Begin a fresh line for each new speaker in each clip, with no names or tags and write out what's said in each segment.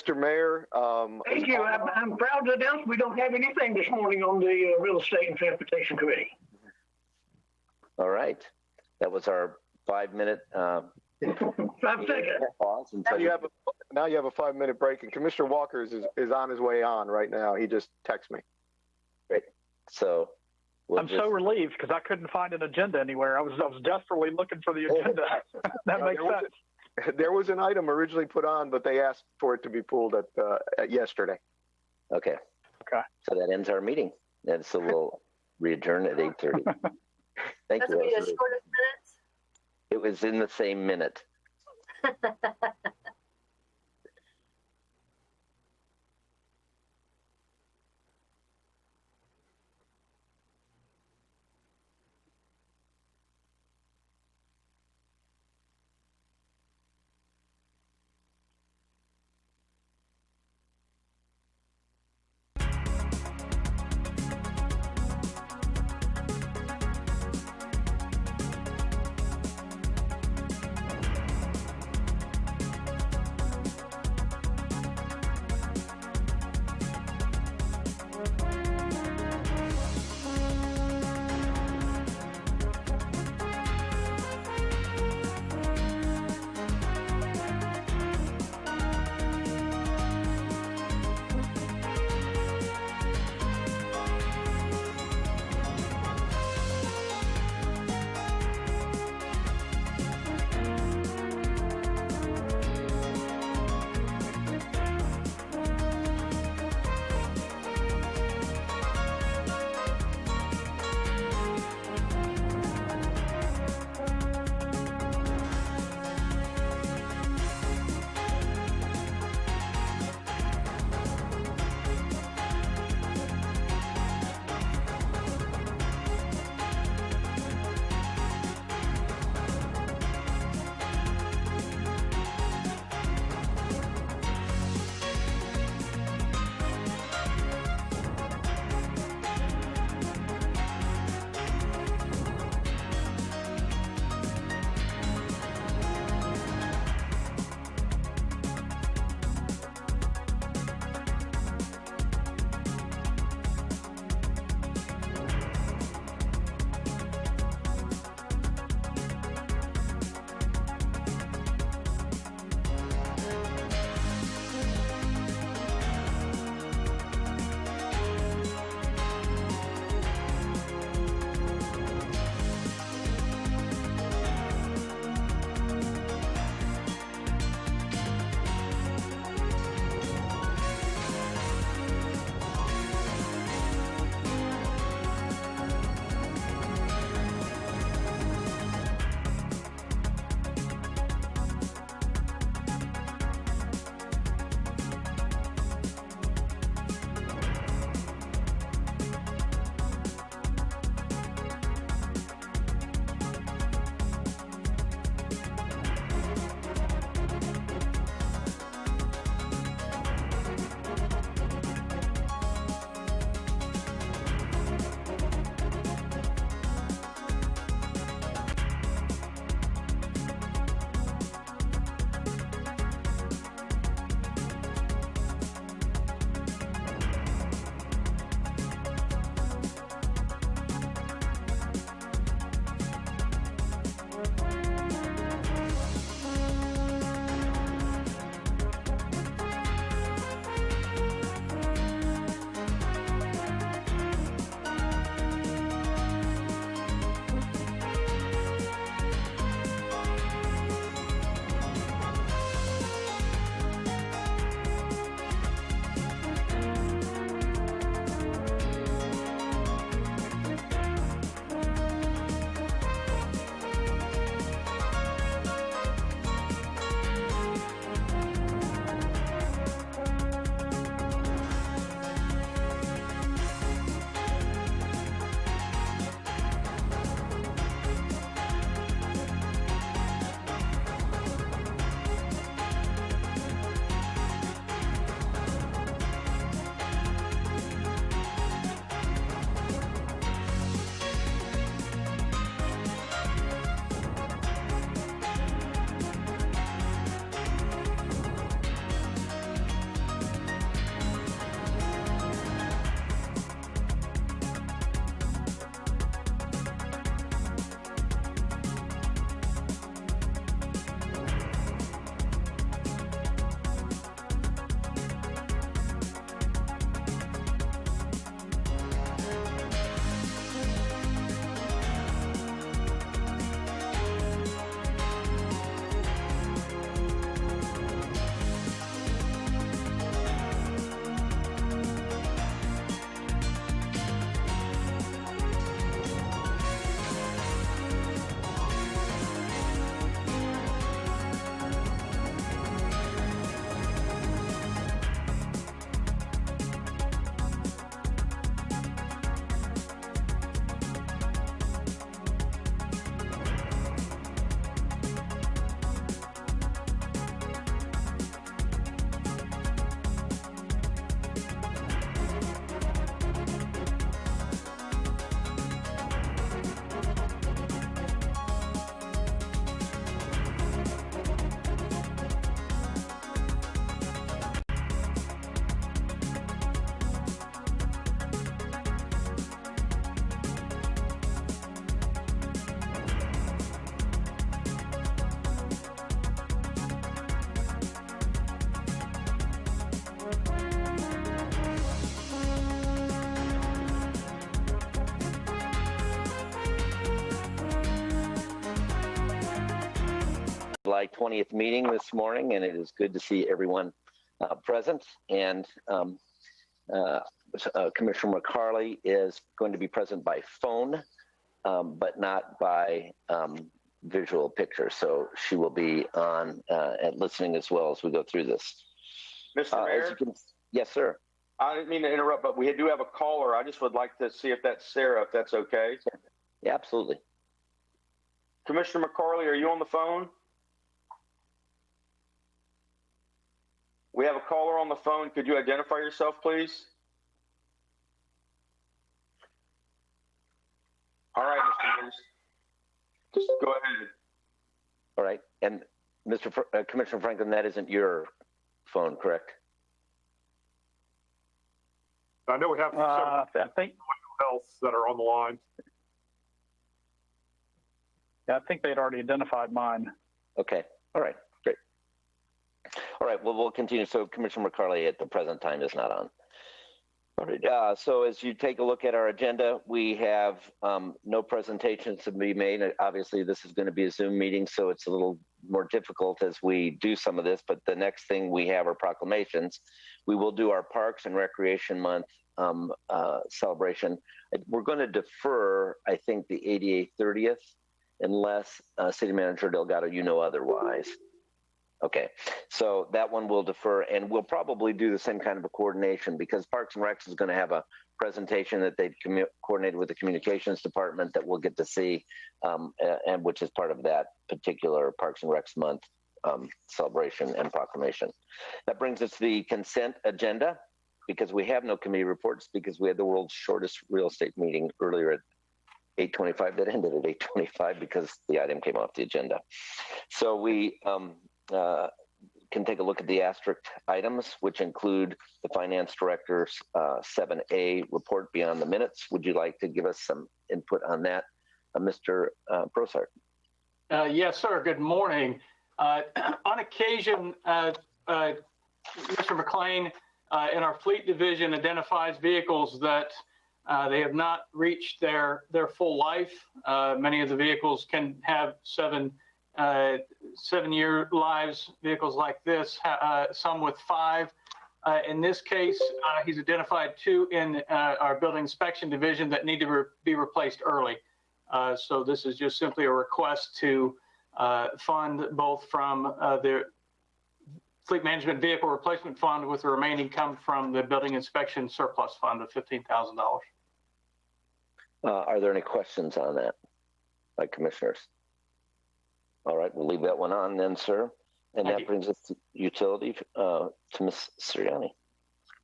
Mr. Mayor.
Thank you. I'm proud to announce we don't have anything this morning on the Real Estate and Transportation Committee.
All right. That was our 5-minute
5 seconds.
pause.
Now you have a 5-minute break, and Commissioner Walker is on his way on right now. He just texted me.
Great. So
I'm so relieved because I couldn't find an agenda anywhere. I was desperately looking for the agenda. That makes sense.
There was an item originally put on, but they asked for it to be pulled at yesterday.
Okay. So that ends our meeting. And so we'll re-adjourn at 8:30. Thank
That's
you.
gonna be the shortest minutes.
It was in the same minute. July 20th meeting this morning, and it is good to see everyone present. And Commissioner McCarley is going to be present by phone, but not by visual picture. So she will be on and listening as well as we go through this.
Mr. Mayor?
Yes, sir.
I didn't mean to interrupt, but we do have a caller. I just would like to see if that's Sarah, if that's okay.
Yeah, absolutely.
Commissioner McCarley, are you on the phone? We have a caller on the phone. Could you identify yourself, please? All right, Mr. Mayor. Just go ahead.
All right. And Commissioner Franklin, that isn't your phone, correct?
I know we have
I think
else that are on the line.
I think they'd already identified mine.
Okay. All right. Great. All right. Well, we'll continue. So Commissioner McCarley at the present time is not on. All right. So as you take a look at our agenda, we have no presentations to be made. Obviously, this is going to be a Zoom meeting, so it's a little more difficult as we do some of this. But the next thing we have are proclamations. We will do our Parks and Recreation Month celebration. We're going to defer, I think, the ADA 30th, unless City Manager Delgado, you know otherwise. Okay, so that one will defer, and we'll probably do the same kind of a coordination because Parks and Recs is going to have a presentation that they've coordinated with the communications department that we'll get to see, and which is part of that particular Parks and Recs month celebration and proclamation. That brings us to the consent agenda because we have no committee reports because we had the world's shortest real estate meeting earlier at 8:25 that ended at 8:25 because the item came off the agenda. So we can take a look at the asterisk items, which include the finance director's 7A report beyond the minutes. Would you like to give us some input on that, Mr. Brossart?
Yes, sir. Good morning. On occasion, Mr. McLean in our fleet division identifies vehicles that they have not reached their full life. Many of the vehicles can have 7-year lives, vehicles like this, some with 5. In this case, he's identified 2 in our building inspection division that need to be replaced early. So this is just simply a request to fund both from the Fleet Management Vehicle Replacement Fund with the remaining come from the Building Inspection Surplus Fund of $15,000.
Are there any questions on that by commissioners? All right, we'll leave that one on then, sir. And that brings us to utility to Ms. Siriani.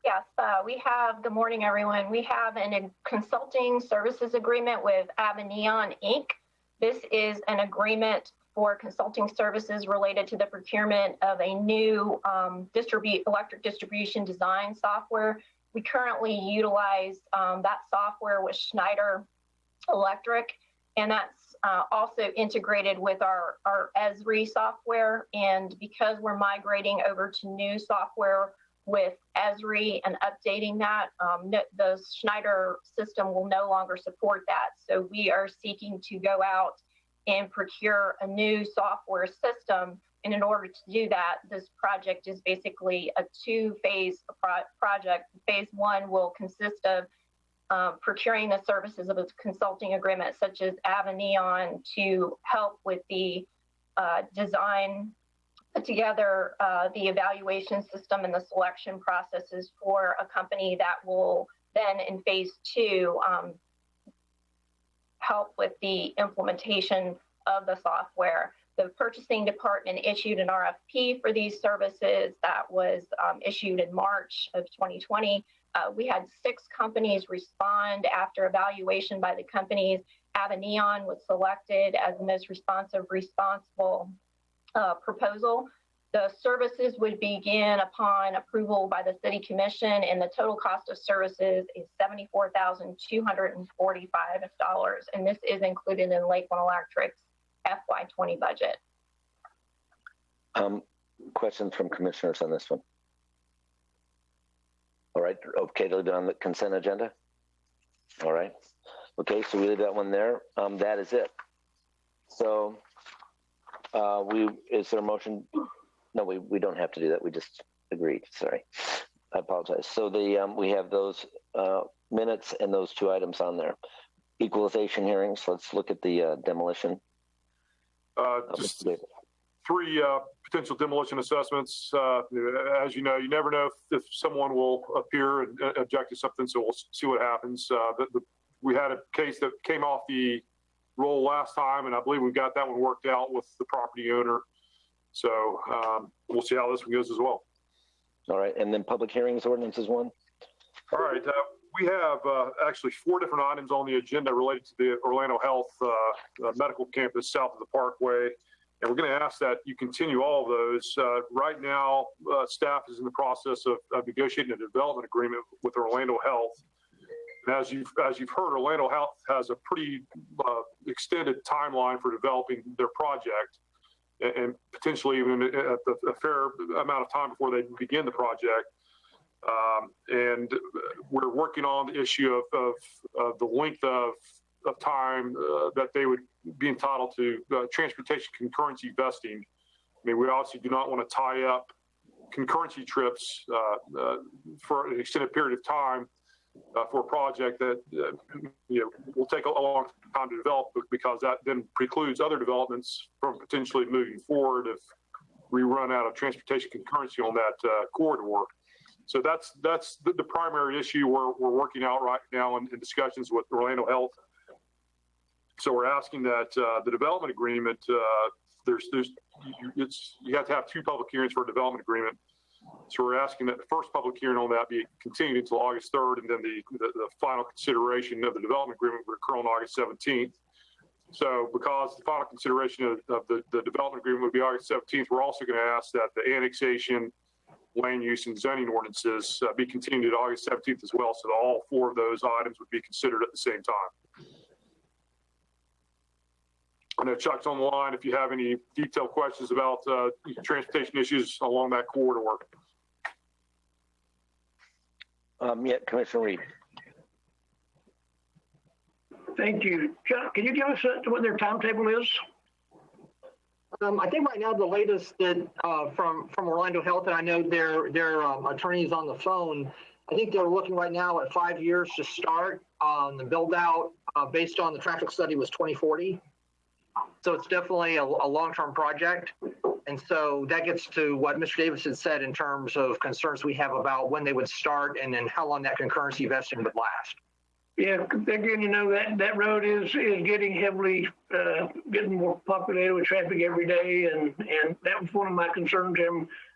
Yes, we have, good morning, everyone. We have a consulting services agreement with Aveneon, Inc. This is an agreement for consulting services related to the procurement of a new electric distribution design software. We currently utilize that software with Schneider Electric, and that's also integrated with our Esri software. And because we're migrating over to new software with Esri and updating that, the Schneider system will no longer support that. So we are seeking to go out and procure a new software system. And in order to do that, this project is basically a 2-phase project. Phase 1 will consist of procuring the services of a consulting agreement such as Aveneon to help with the design, put together the evaluation system and the selection processes for a company that will then in phase 2 help with the implementation of the software. The purchasing department issued an RFP for these services that was issued in March of 2020. We had 6 companies respond after evaluation by the companies. Aveneon was selected as the most responsible proposal. The services would begin upon approval by the City Commission, and the total cost of services is $74,245, and this is included in Lakeland Electric's FY20 budget.
Questions from commissioners on this one? All right, okay to leave it on the consent agenda? All right, okay, so we leave that one there. That is it. So Is there a motion? No, we don't have to do that. We just agreed. Sorry. I apologize. So we have those minutes and those 2 items on there. Equalization hearings. Let's look at the demolition.
Just 3 potential demolition assessments. As you know, you never know if someone will appear and object to something, so we'll see what happens. We had a case that came off the roll last time, and I believe we got that one worked out with the property owner. So we'll see how this one goes as well.
All right, and then public hearings ordinances 1.
All right, we have actually 4 different items on the agenda related to the Orlando Health Medical Campus south of the Parkway, and we're going to ask that you continue all of those. Right now, staff is in the process of negotiating a development agreement with Orlando Health. And as you've heard, Orlando Health has a pretty extended timeline for developing their project, and potentially even a fair amount of time before they begin the project. And we're working on the issue of the length of time that they would be entitled to transportation concurrency vesting. I mean, we obviously do not want to tie up concurrency trips for an extended period of time for a project that will take a long time to develop, because that then precludes other developments from potentially moving forward if we run out of transportation concurrency on that corridor. So that's the primary issue we're working out right now in discussions with Orlando Health. So we're asking that the development agreement, you have to have 2 public hearings for a development agreement. So we're asking that the first public hearing on that be continued until August 3rd, and then the final consideration of the development agreement would occur on August 17th. So because the final consideration of the development agreement would be August 17th, we're also going to ask that the annexation, land use, and zoning ordinances be continued at August 17th as well, so that all 4 of those items would be considered at the same time. I know Chuck's on the line if you have any detailed questions about transportation issues along that corridor.
Yeah, Commissioner Reed.
Thank you. Chuck, can you give us what their timetable is?
I think right now the latest that from Orlando Health, and I know their attorney is on the phone. I think they're looking right now at 5 years to start. The build out based on the traffic study was 2040. So it's definitely a long-term project. And so that gets to what Mr. Davis had said in terms of concerns we have about when they would start and then how long that concurrency vesting would last.
Yeah, again, you know, that road is getting heavily, getting more populated with traffic every day. And that was one of my concerns.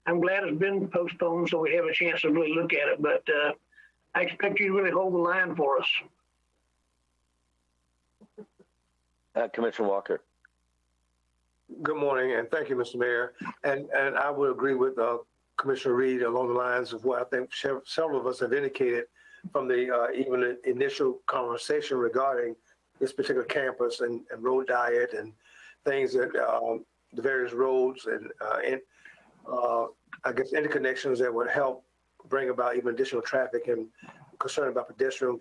I'm glad it's been postponed so we have a chance to really look at it. But I expect you to really hold the line for us.
Commissioner Walker.
Good morning, and thank you, Mr. Mayor. And I would agree with Commissioner Reed along the lines of what I think several of us have indicated from the even the initial conversation regarding this particular campus and road diet and things that the various roads and I guess interconnections that would help bring about even additional traffic and concern about pedestrian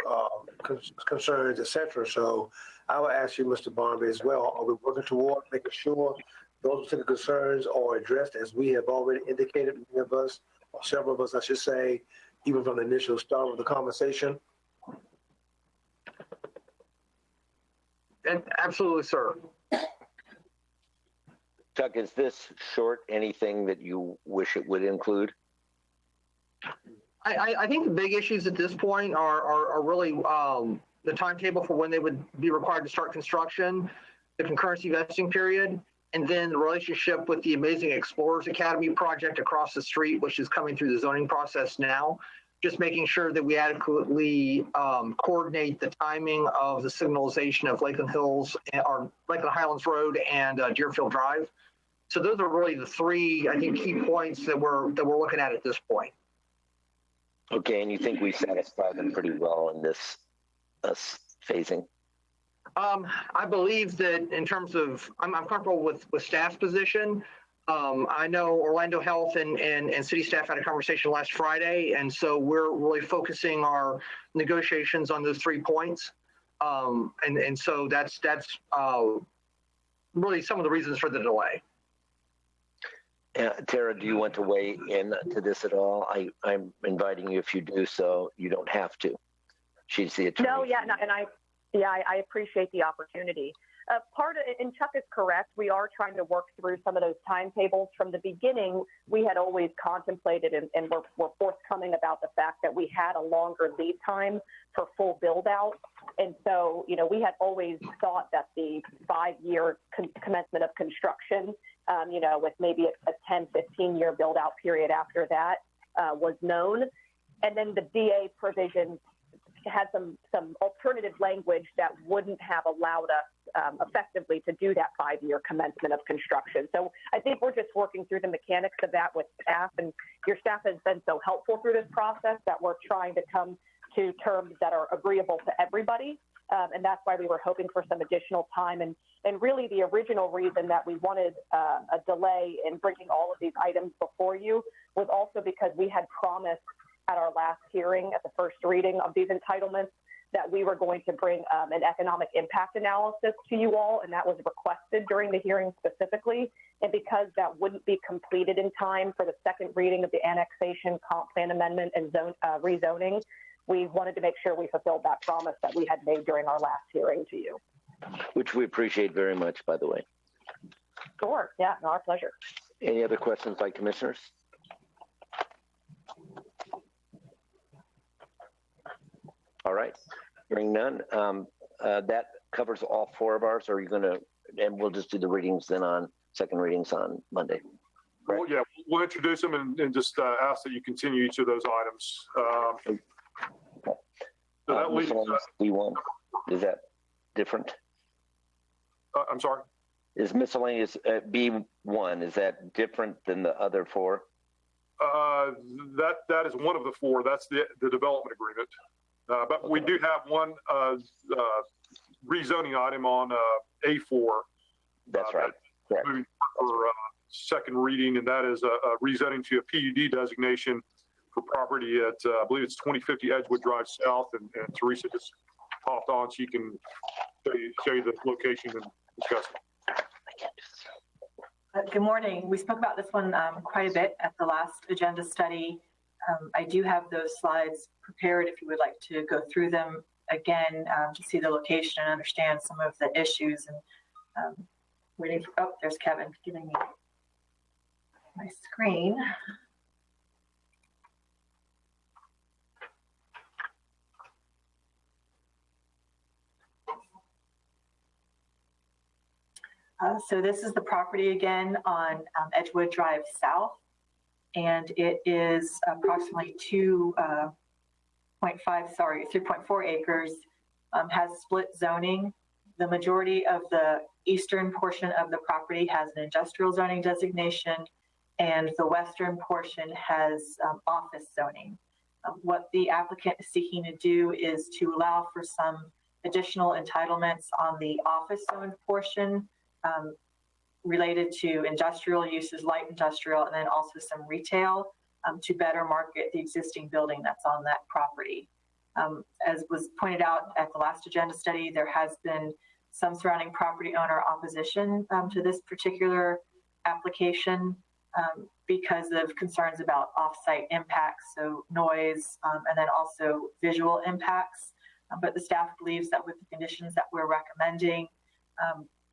concerns, et cetera. So I would ask you, Mr. Barnaby, as well, are we working toward making sure those particular concerns are addressed as we have already indicated, many of us, or several of us, I should say, even from the initial start of the conversation?
Absolutely, sir.
Chuck, is this short anything that you wish it would include?
I think the big issues at this point are really the timetable for when they would be required to start construction, the concurrency vesting period, and then the relationship with the Amazing Explorers Academy project across the street, which is coming through the zoning process now. Just making sure that we adequately coordinate the timing of the signalization of Lakeland Hills or Lakeland Highlands Road and Deerfield Drive. So those are really the 3, I think, key points that we're looking at this point.
Okay, and you think we satisfy them pretty well in this phasing?
I believe that in terms of, I'm comfortable with staff's position. I know Orlando Health and city staff had a conversation last Friday, and so we're really focusing our negotiations on those 3 points. And so that's really some of the reasons for the delay.
Tara, do you want to weigh in to this at all? I'm inviting you. If you do so, you don't have to. She's the attorney.
No, yeah, no, and I appreciate the opportunity. And Chuck is correct. We are trying to work through some of those timetables. From the beginning, we had always contemplated and were forthcoming about the fact that we had a longer lead time for full build out. And so, we had always thought that the 5-year commencement of construction, with maybe a 10, 15-year build out period after that was known. And then the DA provision had some alternative language that wouldn't have allowed us effectively to do that 5-year commencement of construction. So I think we're just working through the mechanics of that with staff, and your staff has been so helpful through this process that we're trying to come to terms that are agreeable to everybody. And that's why we were hoping for some additional time. And really the original reason that we wanted a delay in bringing all of these items before you was also because we had promised at our last hearing at the first reading of these entitlements that we were going to bring an economic impact analysis to you all, and that was requested during the hearing specifically. And because that wouldn't be completed in time for the second reading of the annexation, comp plan amendment, and rezoning, we wanted to make sure we fulfilled that promise that we had made during our last hearing to you.
Which we appreciate very much, by the way.
Sure, yeah, no, our pleasure.
Any other questions by commissioners? All right, hearing none. That covers all 4 of ours. Are you going to, and we'll just do the readings then on second readings on Monday. Right?
Well, yeah, we'll introduce them and just ask that you continue each of those items. So that leaves
B1. Is that different?
I'm sorry?
Is miscellaneous B1, is that different than the other 4?
That is one of the 4. That's the development agreement. But we do have one rezoning item on A4.
That's right. Correct.
Moving for second reading, and that is a rezoning to a PUD designation for property at, I believe it's 2050 Edgewood Drive South. And Teresa just popped on so you can show you the location and discuss it.
Good morning. We spoke about this one quite a bit at the last agenda study. I do have those slides prepared if you would like to go through them again to see the location and understand some of the issues. And waiting for, oh, there's Kevin giving me my screen. So this is the property again on Edgewood Drive South, and it is approximately 3.4 acres, has split zoning. The majority of the eastern portion of the property has an industrial zoning designation, and the western portion has office zoning. What the applicant is seeking to do is to allow for some additional entitlements on the office zone portion, related to industrial uses, light industrial, and then also some retail to better market the existing building that's on that property. As was pointed out at the last agenda study, there has been some surrounding property owner opposition to this particular application because of concerns about off-site impacts, so noise, and then also visual impacts. But the staff believes that with the conditions that we're recommending,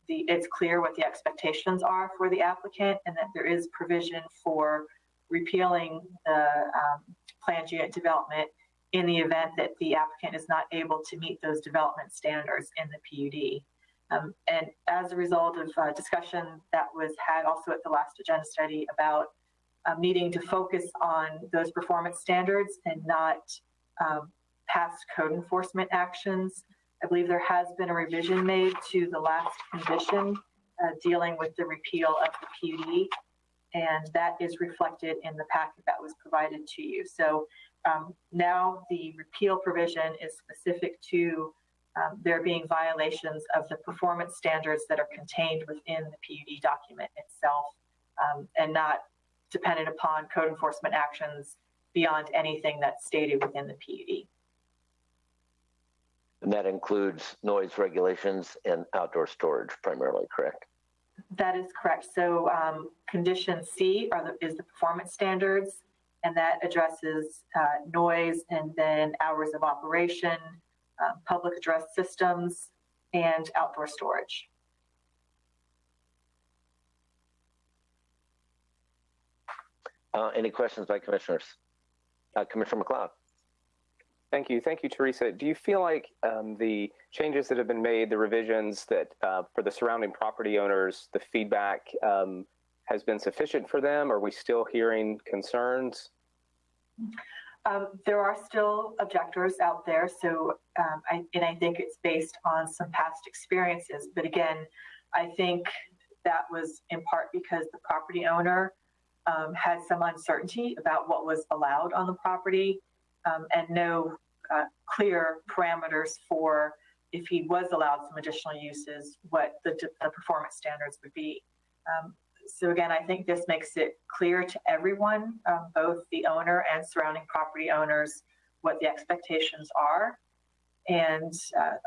it's clear what the expectations are for the applicant, and that there is provision for repealing the planned unit development in the event that the applicant is not able to meet those development standards in the PUD. And as a result of discussion that was had also at the last agenda study about needing to focus on those performance standards and not past code enforcement actions, I believe there has been a revision made to the last condition dealing with the repeal of the PUD, and that is reflected in the packet that was provided to you. So now the repeal provision is specific to there being violations of the performance standards that are contained within the PUD document itself, and not dependent upon code enforcement actions beyond anything that's stated within the PUD.
And that includes noise regulations and outdoor storage primarily, correct?
That is correct. So condition C is the performance standards, and that addresses noise and then hours of operation, public address systems, and outdoor storage.
Any questions by commissioners? Commissioner McLeod.
Thank you, Teresa. Do you feel like the changes that have been made, the revisions that for the surrounding property owners, the feedback has been sufficient for them? Are we still hearing concerns?
There are still objectors out there, so I think it's based on some past experiences. But again, I think that was in part because the property owner had some uncertainty about what was allowed on the property and no clear parameters for if he was allowed some additional uses, what the performance standards would be. So again, I think this makes it clear to everyone, both the owner and surrounding property owners, what the expectations are. And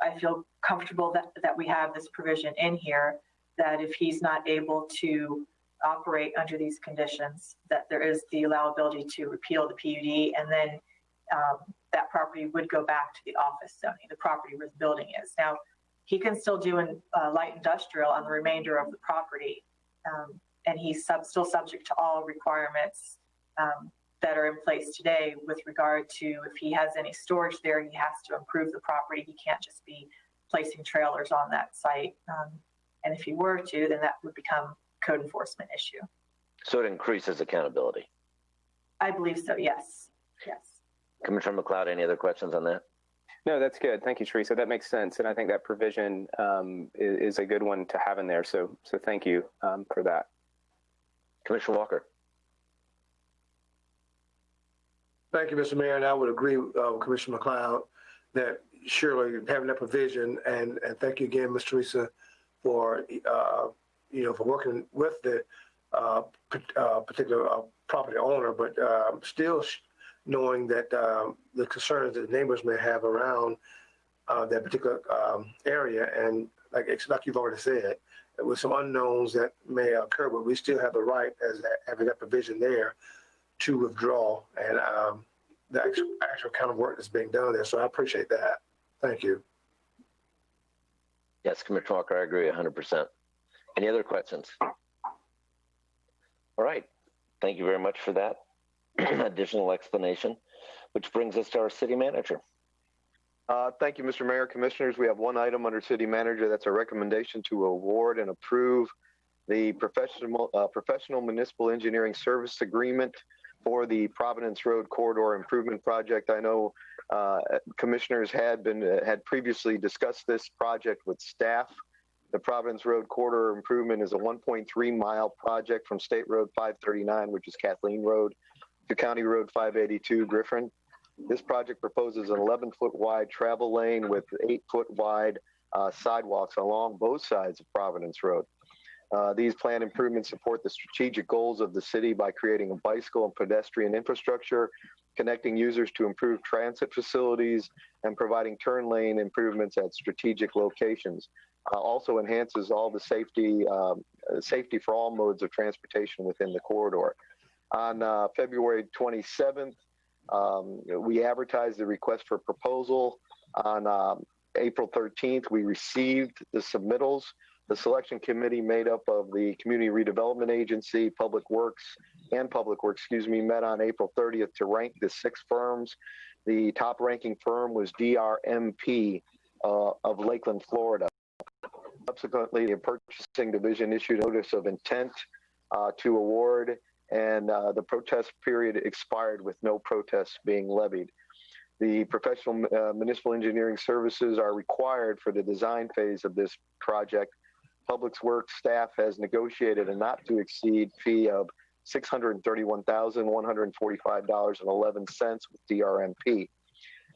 I feel comfortable that we have this provision in here, that if he's not able to operate under these conditions, that there is the allowability to repeal the PUD, and then that property would go back to the office zoning, the property where the building is. Now, he can still do light industrial on the remainder of the property, and he's still subject to all requirements that are in place today with regard to if he has any storage there, he has to improve the property. He can't just be placing trailers on that site. And if he were to, then that would become a code enforcement issue.
So it increases accountability?
I believe so, yes. Yes.
Commissioner McLeod, any other questions on that?
No, that's good. Thank you, Teresa. That makes sense. And I think that provision is a good one to have in there. So thank you for that.
Commissioner Walker.
Thank you, Mr. Mayor. And I would agree with Commissioner McLeod that surely having that provision, and thank you again, Ms. Teresa, for for working with the particular property owner, but still knowing that the concerns that neighbors may have around that particular area, and like you've already said, with some unknowns that may occur, but we still have the right, as having that provision there, to withdraw, and the actual kind of work that's being done there. So I appreciate that. Thank you.
Yes, Commissioner Walker, I agree 100%. Any other questions? All right. Thank you very much for that additional explanation, which brings us to our city manager.
Thank you, Mr. Mayor, Commissioners. We have one item under City Manager. That's a recommendation to award and approve the professional municipal engineering service agreement for the Providence Road Corridor Improvement Project. I know commissioners had previously discussed this project with staff. The Providence Road Corridor Improvement is a 1.3 mile project from State Road 539, which is Kathleen Road, to County Road 582, Griffin. This project proposes an 11-foot wide travel lane with 8-foot wide sidewalks along both sides of Providence Road. These planned improvements support the strategic goals of the city by creating a bicycle and pedestrian infrastructure, connecting users to improved transit facilities, and providing turn lane improvements at strategic locations. Also enhances all the safety for all modes of transportation within the corridor. On February 27th, we advertised the request for proposal. On April 13th, we received the submittals. The selection committee, made up of the Community Redevelopment Agency, Public Works, met on April 30th to rank the 6 firms. The top ranking firm was DRMP of Lakeland, Florida. Subsequently, the purchasing division issued a notice of intent to award, and the protest period expired with no protests being levied. The professional municipal engineering services are required for the design phase of this project. Public Works staff has negotiated a not to exceed fee of $631,145.11 with DRMP.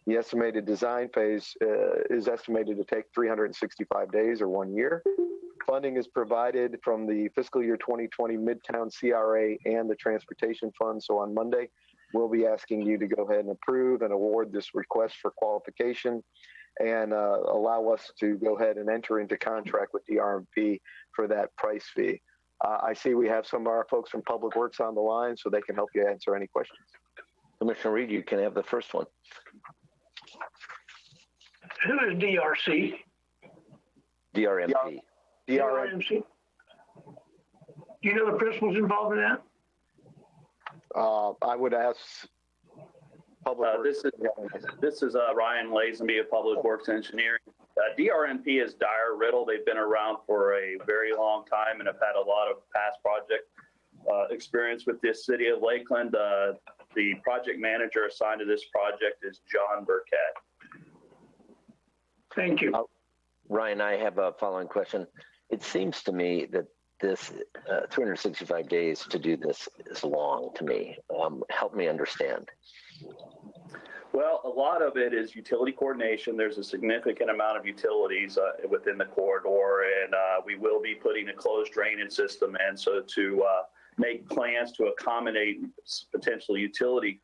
The estimated design phase is estimated to take 365 days or 1 year. Funding is provided from the fiscal year 2020 Midtown CRA and the Transportation Fund. So on Monday, we'll be asking you to go ahead and approve and award this request for qualification. and allow us to go ahead and enter into contract with DRMP for that price fee. I see we have some of our folks from Public Works on the line, so they can help you answer any questions.
Commissioner Reed, you can have the first one.
Who is DRC?
DRMP.
DRMC. Do you know the principals involved in that?
I would ask Public Works.
This is Ryan Lazenby of Public Works Engineering. DRMP is Dyer Riddle. They've been around for a very long time and have had a lot of past project experience with this city of Lakeland. The project manager assigned to this project is John Burkett.
Thank you.
Ryan, I have a following question. It seems to me that this 365 days to do this is long to me. Help me understand.
Well, a lot of it is utility coordination. There's a significant amount of utilities within the corridor, and we will be putting a closed drainage system in. So to make plans to accommodate potential utility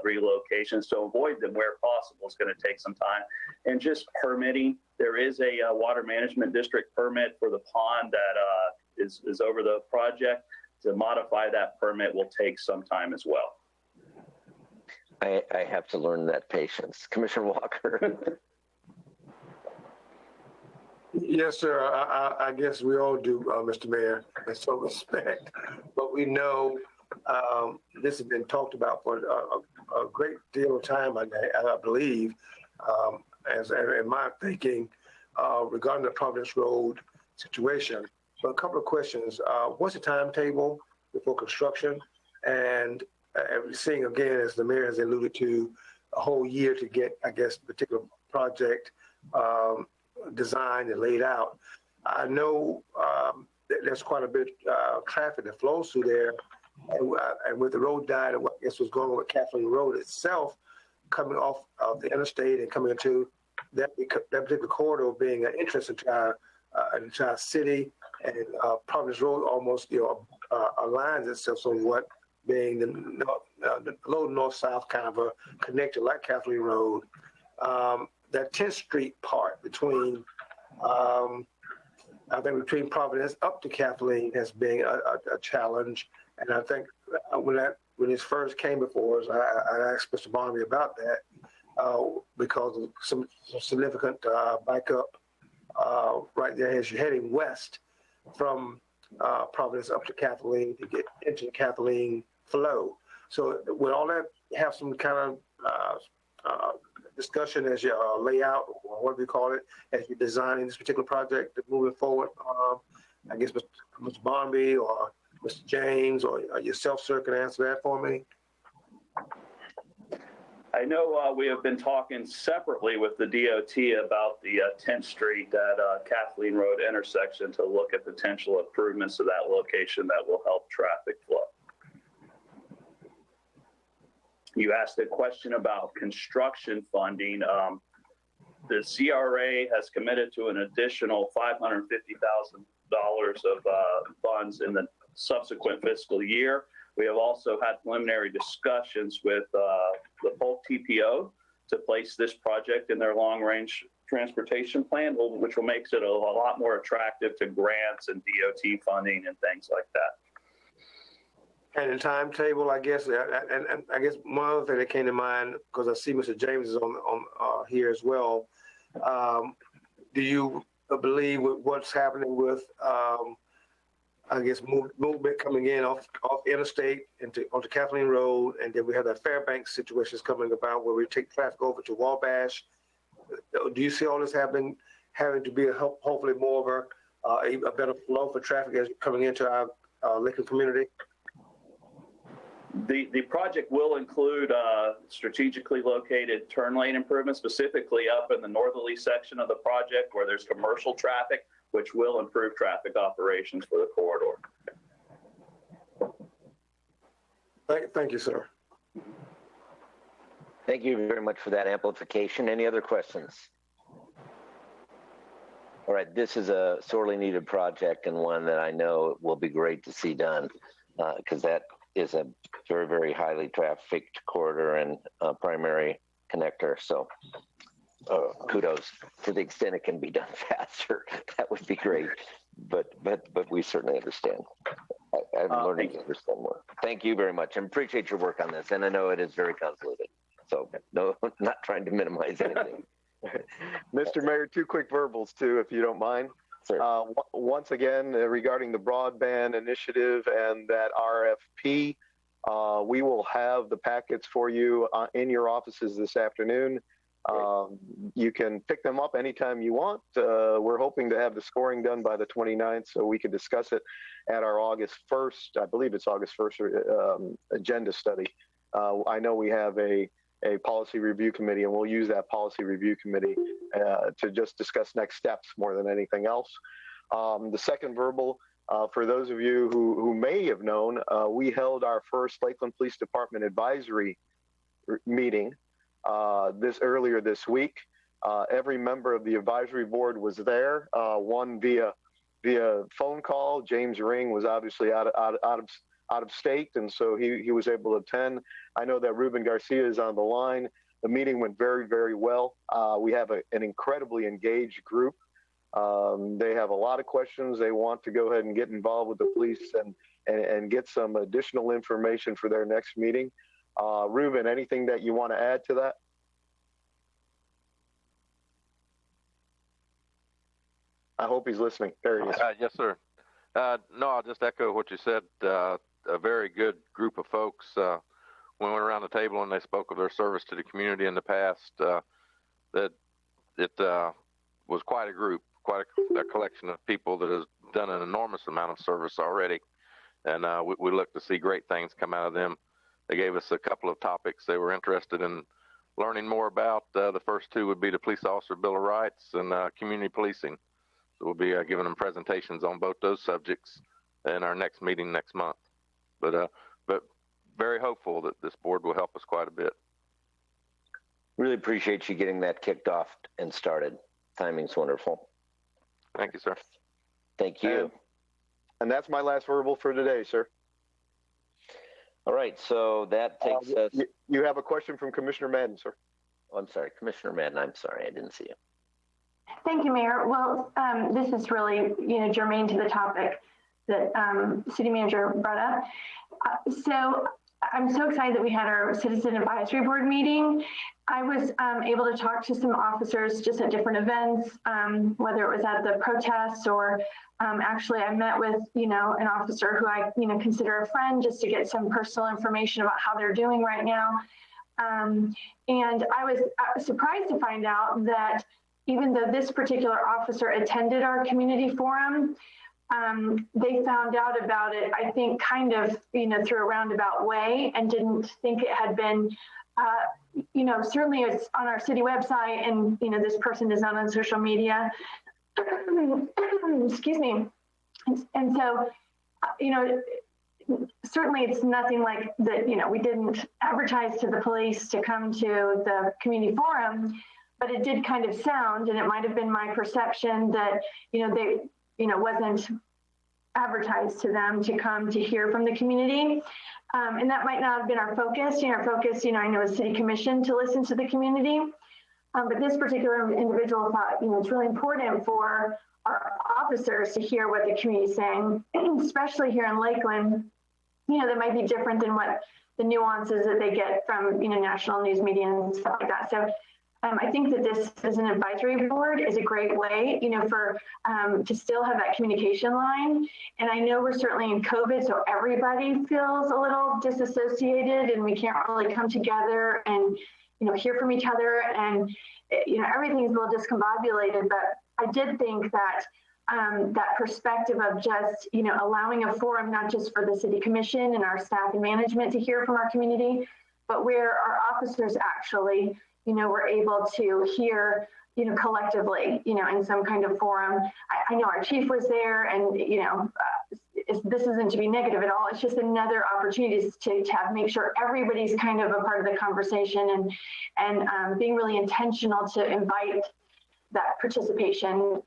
relocations to avoid them where possible is going to take some time. And just permitting, there is a water management district permit for the pond that is over the project. To modify that permit will take some time as well.
I have to learn that patience. Commissioner Walker.
Yes, sir. I guess we all do, Mr. Mayor, in some respect. But we know this has been talked about for a great deal of time, I believe, as in my thinking, regarding the Providence Road situation. So a couple of questions. What's the timetable before construction? And seeing again, as the mayor has alluded to, a whole year to get, I guess, a particular project designed and laid out. I know there's quite a bit of traffic that flows through there, and with the road diet and what I guess was going on with Kathleen Road itself, coming off of the interstate and coming into that particular corridor being an entrance into our city, and Providence Road almost aligns itself somewhat, being the low north-south kind of a connector like Kathleen Road. That 10th Street part between, I think between Providence up to Kathleen has been a challenge. And I think when this first came before us, I asked Mr. Barnaby about that because of some significant backup right there as you're heading west from Providence up to Kathleen to get into the Kathleen flow. So will all that have some kind of discussion as you lay out, or what do we call it, as you're designing this particular project moving forward? I guess Mr. Barnaby or Mr. James or yourself, sir, can answer that for me.
I know we have been talking separately with the DOT about the 10th Street at Kathleen Road intersection to look at potential improvements to that location that will help traffic flow. You asked a question about construction funding. The CRA has committed to an additional $550,000 of funds in the subsequent fiscal year. We have also had preliminary discussions with the Polk TPO to place this project in their long-range transportation plan, which will make it a lot more attractive to grants and DOT funding and things like that.
And the timetable, I guess, and I guess one other thing that came to mind, because I see Mr. James is on here as well. Do you believe with what's happening with, I guess, movement coming in off interstate onto Kathleen Road, and then we have that Fairbanks situations coming about where we take traffic over to Wabash? Do you see all this having to be hopefully more of a better flow for traffic as coming into our Lakeland community?
The project will include strategically located turn lane improvements, specifically up in the northerly section of the project where there's commercial traffic, which will improve traffic operations for the corridor.
Thank you, sir.
Thank you very much for that amplification. Any other questions? All right, this is a sorely needed project and one that I know will be great to see done because that is a very, very highly trafficked corridor and primary connector. So kudos to the extent it can be done faster. That would be great. But we certainly understand. I'm learning to understand more. Thank you very much, and appreciate your work on this. And I know it is very convoluted. So no, not trying to minimize anything.
Mr. Mayor, 2 quick verbals too, if you don't mind. Once again, regarding the broadband initiative and that RFP, we will have the packets for you in your offices this afternoon. You can pick them up anytime you want. We're hoping to have the scoring done by the 29th so we can discuss it at our August 1st, I believe it's August 1st agenda study. I know we have a policy review committee, and we'll use that policy review committee to just discuss next steps more than anything else. The second verbal, for those of you who may have known, we held our first Lakeland Police Department advisory meeting earlier this week. Every member of the advisory board was there, one via phone call. James Ring was obviously out of state, and so he was able to attend. I know that Ruben Garcia is on the line. The meeting went very, very well. We have an incredibly engaged group. They have a lot of questions. They want to go ahead and get involved with the police and get some additional information for their next meeting. Ruben, anything that you want to add to that? I hope he's listening. There he is.
Yes, sir. No, I'll just echo what you said. A very good group of folks. When we went around the table and they spoke of their service to the community in the past, that it was quite a group, quite a collection of people that has done an enormous amount of service already. And we look to see great things come out of them. They gave us a couple of topics they were interested in learning more about. The first 2 would be the Police Officer Bill of Rights and community policing. So we'll be giving them presentations on both those subjects in our next meeting next month. But very hopeful that this board will help us quite a bit.
Really appreciate you getting that kicked off and started. Timing's wonderful.
Thank you, sir.
Thank you.
And that's my last verbal for today, sir.
All right, so that takes us.
You have a question from Commissioner Madden, sir.
Oh, I'm sorry, Commissioner Madden. I'm sorry, I didn't see you.
Thank you, Mayor. Well, this is really, germane to the topic that City Manager brought up. So I'm so excited that we had our Citizen Advisory Board meeting. I was able to talk to some officers just at different events, whether it was at the protests or actually I met with, an officer who I, consider a friend just to get some personal information about how they're doing right now. And I was surprised to find out that even though this particular officer attended our community forum, they found out about it, I think, kind of, through a roundabout way and didn't think it had been, certainly it's on our city website and, this person is not on social media. Excuse me. And so, certainly it's nothing like that, we didn't advertise to the police to come to the community forum, but it did kind of sound, and it might have been my perception that, they, wasn't advertised to them to come to hear from the community. And that might not have been our focus. Our focus, I know is City Commission to listen to the community. But this particular individual thought, it's really important for our officers to hear what the community is saying, especially here in Lakeland, that might be different than what the nuances that they get from, national news media and stuff like that. So I think that this as an advisory board is a great way, for to still have that communication line. And I know we're certainly in COVID, so everybody feels a little disassociated and we can't really come together and, hear from each other. And, everything's a little discombobulated, but I did think that that perspective of just, allowing a forum, not just for the City Commission and our staff and management to hear from our community, but where our officers actually, we're able to hear, collectively, in some kind of forum. I know our chief was there and, this isn't to be negative at all. It's just another opportunity to make sure everybody's kind of a part of the conversation and being really intentional to invite that participation.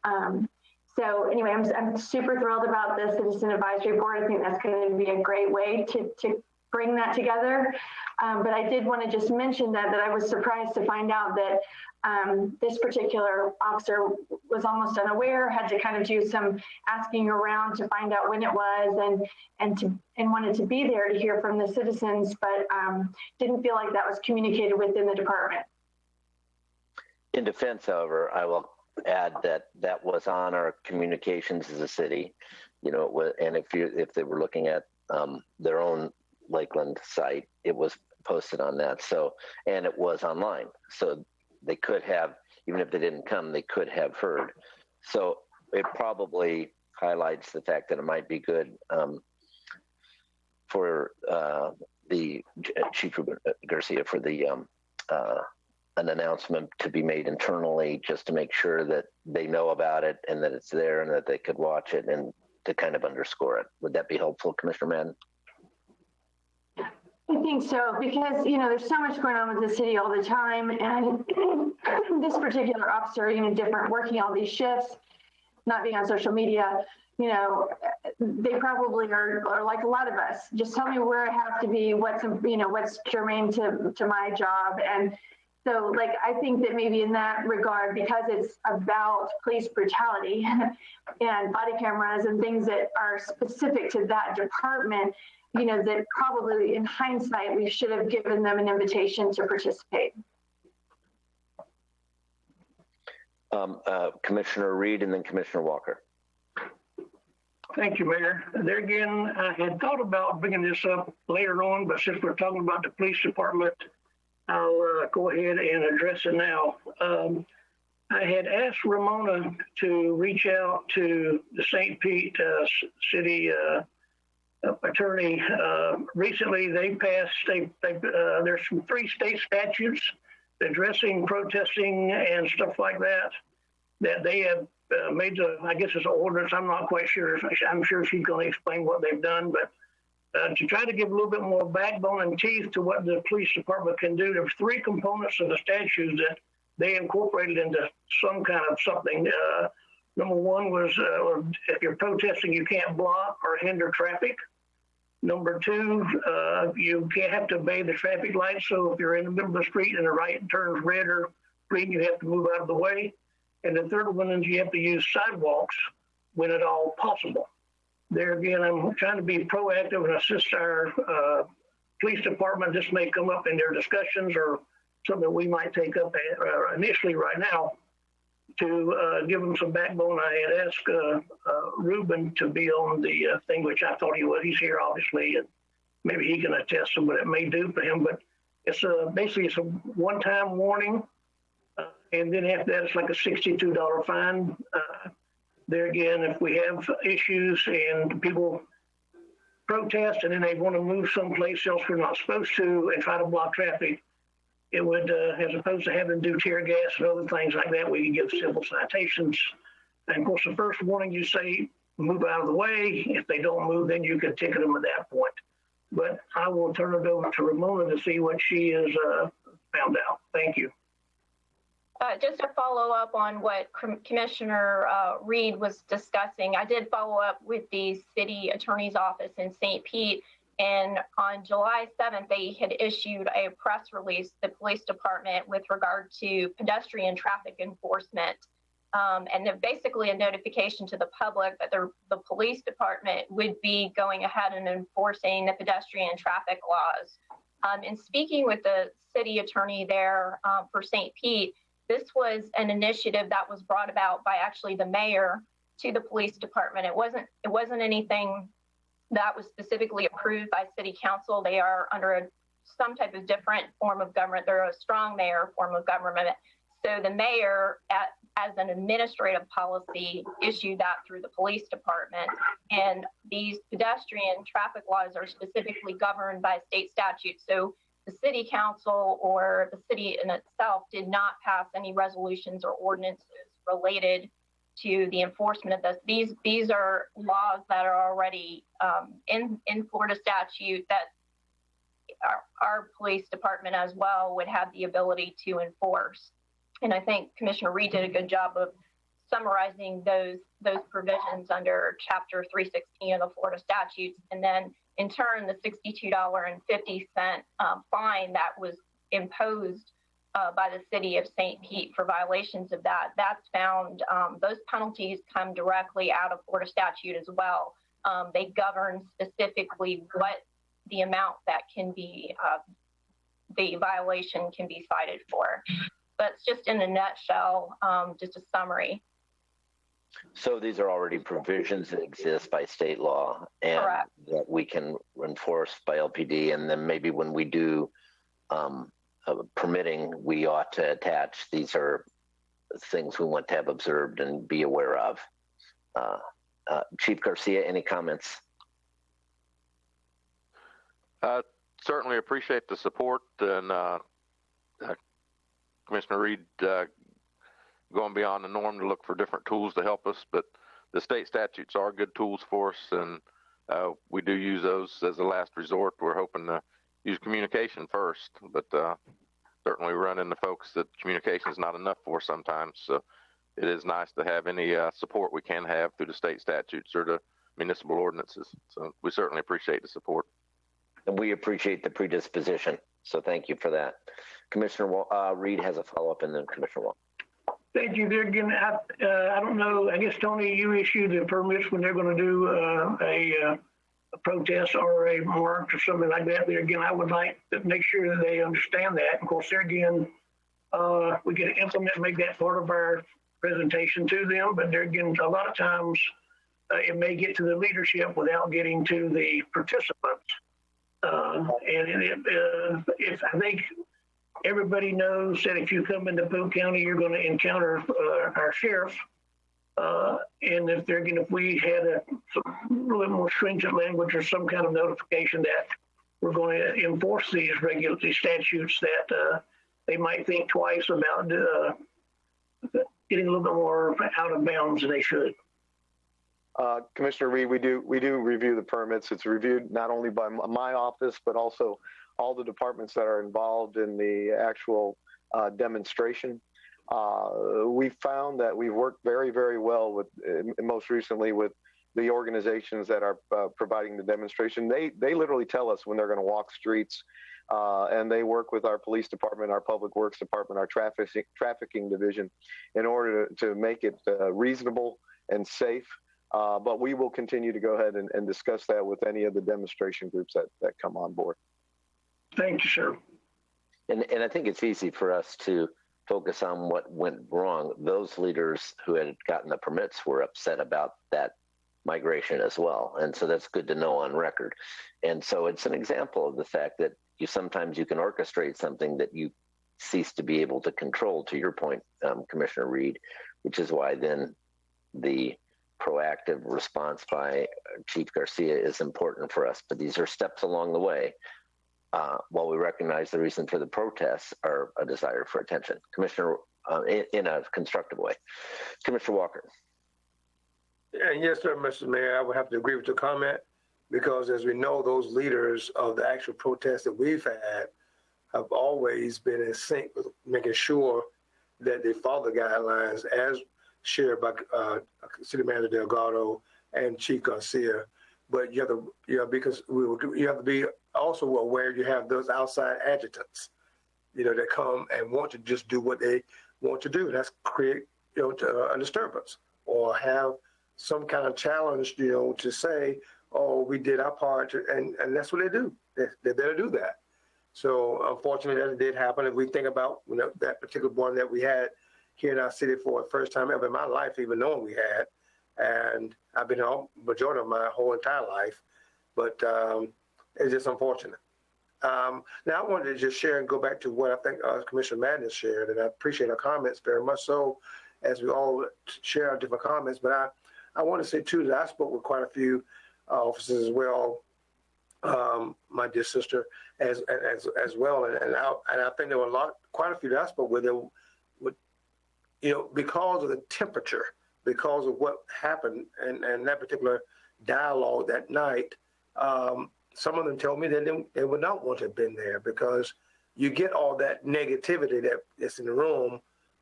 So anyway, I'm super thrilled about the Citizen Advisory Board. I think that's going to be a great way to bring that together. But I did want to just mention that I was surprised to find out that this particular officer was almost unaware, had to kind of do some asking around to find out when it was, and wanted to be there to hear from the citizens, but didn't feel like that was communicated within the department.
In defense, however, I will add that that was on our communications as a city, and if they were looking at their own Lakeland site, it was posted on that. So, and it was online. So they could have, even if they didn't come, they could have heard. So it probably highlights the fact that it might be good for the Chief Garcia for the an announcement to be made internally, just to make sure that they know about it and that it's there and that they could watch it, and to kind of underscore it. Would that be helpful, Commissioner Madden?
I think so, because, there's so much going on with the city all the time. And this particular officer, different, working all these shifts, not being on social media, they probably are like a lot of us. Just tell me where I have to be, what's germane to my job. And so, I think that maybe in that regard, because it's about police brutality and body cameras and things that are specific to that department, that probably in hindsight, we should have given them an invitation to participate.
Commissioner Reed and then Commissioner Walker.
Thank you, Mayor. There again, I had thought about bringing this up later on, but since we're talking about the police department, I'll go ahead and address it now. I had asked Ramona to reach out to the St. Pete city attorney. Recently, they passed, there's some 3 state statutes addressing protesting and stuff like that they have made I guess it's an ordinance. I'm not quite sure. I'm sure she's going to explain what they've done, but to try to give a little bit more backbone and teeth to what the police department can do, there's 3 components of the statutes that they incorporated into some kind of something. Number 1 was if you're protesting, you can't block or hinder traffic. Number 2, you have to obey the traffic lights. So if you're in the middle of the street and the right turns red or green, you have to move out of the way. And the third one is you have to use sidewalks when at all possible. There again, I'm trying to be proactive and assist our police department. This may come up in their discussions or something we might take up initially right now to give them some backbone. I had asked Ruben to be on the thing, which I thought he was. He's here, obviously, and maybe he can attest to what it may do for him. But it's basically it's a one-time warning, and then after that, it's like a $62 fine. There again, if we have issues and people protest and then they want to move someplace else we're not supposed to and try to block traffic, it would, as opposed to having to do tear gas and other things like that, we can give civil citations. And of course, the first warning you say, move out of the way. If they don't move, then you can ticket them at that point. But I will turn it over to Ramona to see what she has found out. Thank you.
Just to follow up on what Commissioner Reed was discussing, I did follow up with the city attorney's office in St. Pete, and on July 7th, they had issued a press release, the police department, with regard to pedestrian traffic enforcement. And then basically a notification to the public that the police department would be going ahead and enforcing the pedestrian traffic laws. In speaking with the city attorney there for St. Pete, this was an initiative that was brought about by actually the mayor to the police department. It wasn't anything that was specifically approved by city council. They are under some type of different form of government. They're a strong mayor form of government. So the mayor, as an administrative policy, issued that through the police department. And these pedestrian traffic laws are specifically governed by state statute. So the city council or the city in itself did not pass any resolutions or ordinances related to the enforcement of this. These are laws that are already in Florida statute that our police department as well would have the ability to enforce. And I think Commissioner Reed did a good job of summarizing those provisions under Chapter 316 of the Florida statutes. And then In turn, the $62.50 fine that was imposed by the city of St. Pete for violations of that's found, those penalties come directly out of Florida statute as well. They govern specifically what the amount that can be, the violation can be cited for. But it's just in a nutshell, just a summary.
So these are already provisions that exist by state law and
Correct.
that we can enforce by LPD. And then maybe when we do permitting, we ought to attach, these are things we want to have observed and be aware of. Chief Garcia, any comments?
Certainly appreciate the support, and Commissioner Reed going beyond the norm to look for different tools to help us, but the state statutes are good tools for us, and we do use those as a last resort. We're hoping to use communication first, but certainly we run into folks that communication is not enough for sometimes, so it is nice to have any support we can have through the state statutes or the municipal ordinances. So we certainly appreciate the support.
And we appreciate the predisposition, so thank you for that. Commissioner Reed has a follow-up, and then Commissioner Wall.
Thank you. There again, I don't know. I guess, Tony, you issue the permits when they're going to do a protest or a march or something like that. There again, I would like to make sure that they understand that. Of course, there again, we can implement, make that part of our presentation to them. But there again, a lot of times it may get to the leadership without getting to the participants. If I think everybody knows that if you come into Polk County, you're going to encounter our sheriff. And if we had some little more stringent language or some kind of notification that we're going to enforce these statutes, that they might think twice about getting a little bit more out of bounds than they should.
Commissioner Reed, we do review the permits. It's reviewed not only by my office, but also all the departments that are involved in the actual demonstration. We found that we've worked very, very well with, most recently with the organizations that are providing the demonstration. They literally tell us when they're going to walk streets, and they work with our police department, our public works department, our trafficking division in order to make it reasonable and safe. But we will continue to go ahead and discuss that with any of the demonstration groups that come on board.
Thank you, sir.
And I think it's easy for us to focus on what went wrong. Those leaders who had gotten the permits were upset about that migration as well. And so that's good to know on record. And so it's an example of the fact that sometimes you can orchestrate something that you cease to be able to control, to your point, Commissioner Reed, which is why then the proactive response by Chief Garcia is important for us. But these are steps along the way. While we recognize the reason for the protests are a desire for attention, Commissioner, in a constructive way. Commissioner Walker.
Yes, sir, Mr. Mayor, I would have to agree with your comment, because as we know, those leaders of the actual protests that we've had have always been in sync with making sure that they follow the guidelines as shared by City Manager Delgado and Chief Garcia. But you have to be also aware you have those outside adjutants, that come and want to just do what they want to do. That's create, a disturbance or have some kind of challenge, to say, oh, we did our part, and that's what they do. They better do that. So unfortunately, that did happen. If we think about that particular one that we had here in our city for the first time ever in my life, even knowing we had, and I've been here majority of my whole entire life, but it's just unfortunate. Now I wanted to just share and go back to what I think Commissioner Madden shared, and I appreciate her comments very much so, as we all share our different comments. But I want to say too that I spoke with quite a few officers as well, my dear sister, as well, and I think there were quite a few that I spoke with that would, because of the temperature, because of what happened and that particular dialogue that night, some of them told me that they would not want to have been there, because you get all that negativity that's in the room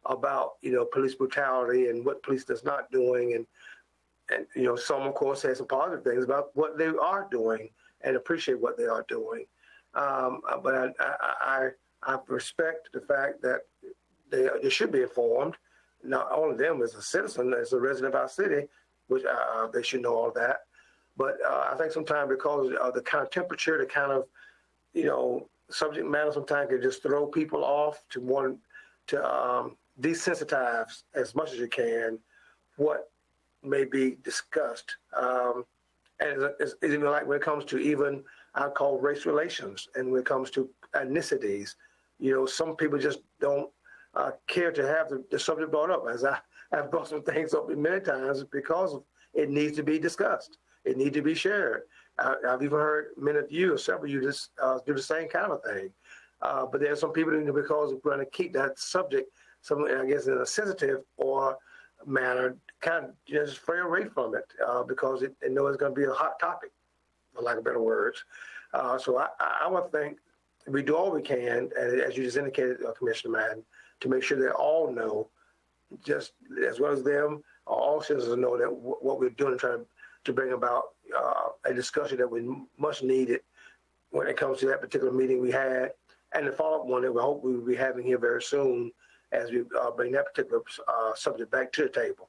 about, police brutality and what police is not doing. And some, of course, say some positive things about what they are doing and appreciate what they are doing. But I respect the fact that they should be informed, not only them as a citizen, as a resident of our city, which they should know all that. But I think sometimes because of the kind of temperature, the kind of, subject matter sometimes can just throw people off to want to desensitize as much as you can what may be discussed. And it's even like when it comes to even I call race relations, and when it comes to ethnicities, some people just don't care to have the subject brought up. As I've brought some things up many times because it needs to be discussed. It needs to be shared. I've even heard many of you, or several of you, just do the same kind of thing. But there are some people who, because we're going to keep that subject, I guess, in a sensitive or manner, kind of just stray away from it because they know it's going to be a hot topic, for lack of better words. So I would think we do all we can, and as you just indicated, Commissioner Madden, to make sure they all know, just as well as them, all citizens know that what we're doing and trying to bring about a discussion that we much needed when it comes to that particular meeting we had, and the follow-up one that we hope we will be having here very soon as we bring that particular subject back to the table.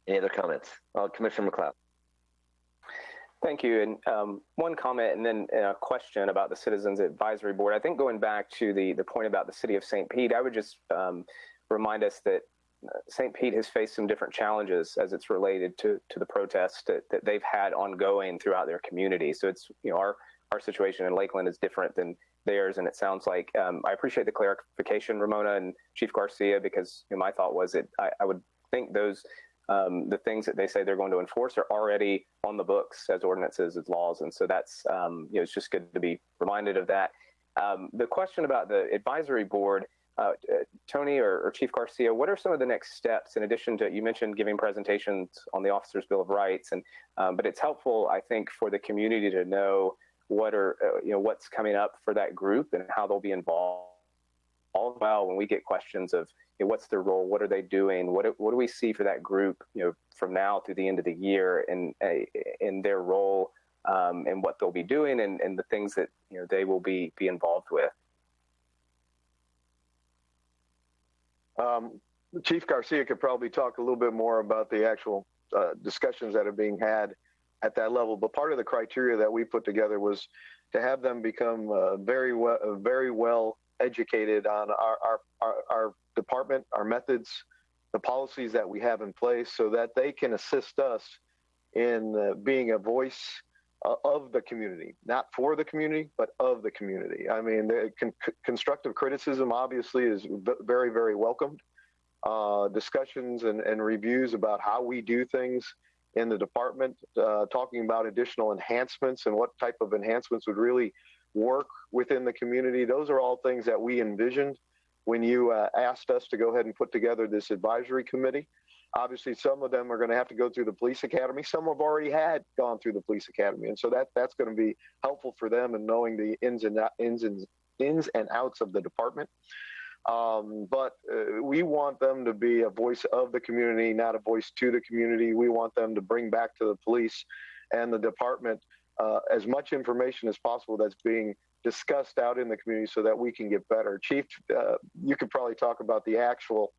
Any other comments? Commissioner McLeod.
Thank you. And one comment and then a question about the Citizens Advisory Board. I think going back to the point about the city of St. Pete, I would just remind us that St. Pete has faced some different challenges as it's related to the protests that they've had ongoing throughout their community. So it's, our situation in Lakeland is different than theirs. And it sounds like, I appreciate the clarification, Ramona and Chief Garcia, because my thought was that I would think those, the things that they say they're going to enforce are already on the books as ordinances, as laws. And so that's, it's just good to be reminded of that. The question about the advisory board, Tony or Chief Garcia, what are some of the next steps in addition to, you mentioned giving presentations on the Officers' Bill of Rights, and but it's helpful, I think, for the community to know what are, what's coming up for that group and how they'll be involved. All the while, when we get questions of what's their role, what are they doing, what do we see for that group, from now through the end of the year in their role, and what they'll be doing and the things that they will be involved with.
Chief Garcia could probably talk a little bit more about the actual discussions that are being had at that level. But part of the criteria that we put together was to have them become very well educated on our department, our methods, the policies that we have in place, so that they can assist us in being a voice of the community, not for the community, but of the community. I mean, the constructive criticism obviously is very, very welcomed. Discussions and reviews about how we do things in the department, talking about additional enhancements and what type of enhancements would really work within the community. Those are all things that we envisioned when you asked us to go ahead and put together this advisory committee. Obviously, some of them are going to have to go through the police academy. Some have already gone through the police academy. And so that's going to be helpful for them in knowing the ins and outs of the department. But we want them to be a voice of the community, not a voice to the community. We want them to bring back to the police and the department as much information as possible that's being discussed out in the community so that we can get better. Chief, you could probably talk about the actual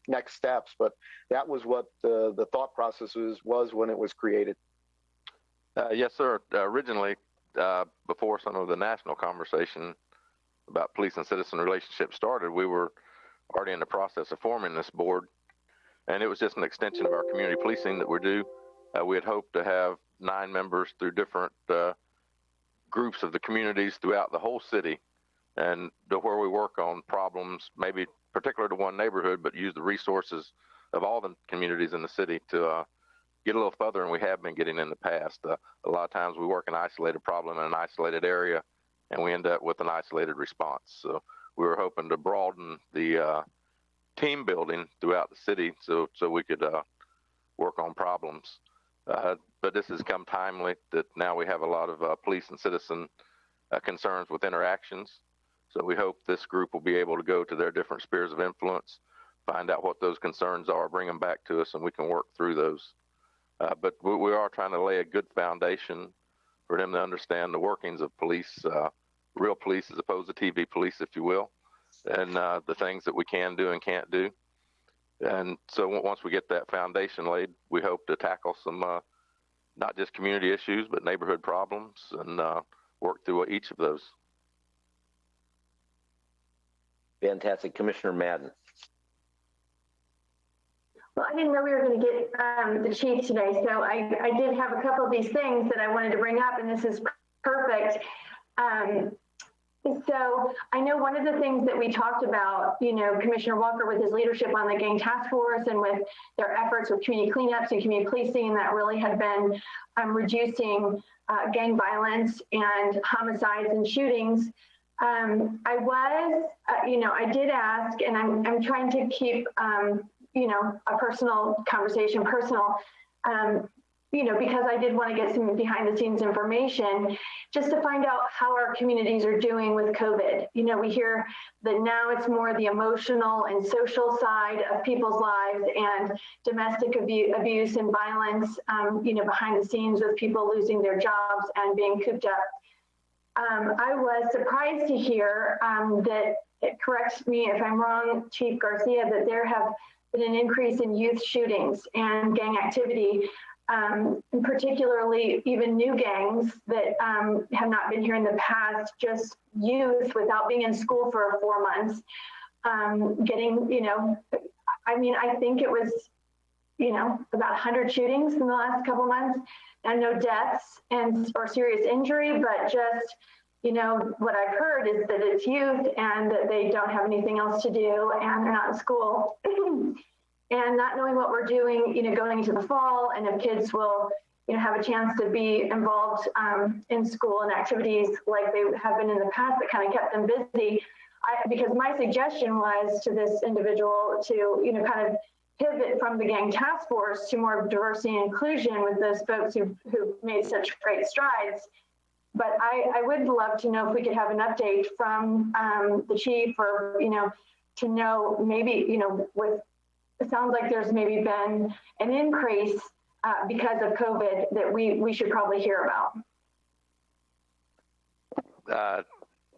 next steps, but that was what the thought process was when it was created.
Yes, sir. Originally, before some of the national conversation about police and citizen relationships started, we were already in the process of forming this board, and it was just an extension of our community policing that we're due. We had hoped to have 9 members through different groups of the communities throughout the whole city, and to where we work on problems, maybe particular to one neighborhood, but use the resources of all the communities in the city to get a little further than we have been getting in the past. A lot of times we work an isolated problem in an isolated area, and we end up with an isolated response. So we were hoping to broaden the team building throughout the city so we could work on problems. But this has come timely that now we have a lot of police and citizen concerns with interactions. So we hope this group will be able to go to their different spheres of influence, find out what those concerns are, bring them back to us, and we can work through those. But we are trying to lay a good foundation for them to understand the workings of police, real police as opposed to TV police, if you will, and the things that we can do and can't do. And so once we get that foundation laid, we hope to tackle some not just community issues, but neighborhood problems and work through each of those.
Fantastic. Commissioner Madden.
Well, I didn't know we were going to get the chief today, so I did have a couple of these things that I wanted to bring up, and this is perfect. So I know one of the things that we talked about, you know, Commissioner Walker with his leadership on the gang task force and with their efforts with community cleanups and community policing, that really had been reducing gang violence and homicides and shootings. I was, you know, I did ask, and I'm trying to keep, you know, a personal conversation, you know, because I did want to get some behind the scenes information just to find out how our communities are doing with COVID. You know, we hear that now it's more the emotional and social side of people's lives and domestic abuse and violence, you know, behind the scenes with people losing their jobs and being cooped up. I was surprised to hear that, it corrects me if I'm wrong, Chief Garcia, that there have been an increase in youth shootings and gang activity, and particularly even new gangs that have not been here in the past, just youth without being in school for 4 months, getting, you know, I mean, I think it was, you know, about 100 shootings in the last couple months, and no deaths or serious injury, but just, you know, what I've heard is that it's youth and that they don't have anything else to do and they're not in school. And not knowing what we're doing, you know, going into the fall, and if kids will, you know, have a chance to be involved in school and activities like they have been in the past that kind of kept them busy. Because my suggestion was to this individual to, you know, kind of pivot from the gang task force to more diversity and inclusion with those folks who made such great strides. But I would love to know if we could have an update from the chief, or, you know, to know maybe, you know, with, it sounds like there's maybe been an increase because of COVID that we should probably hear about.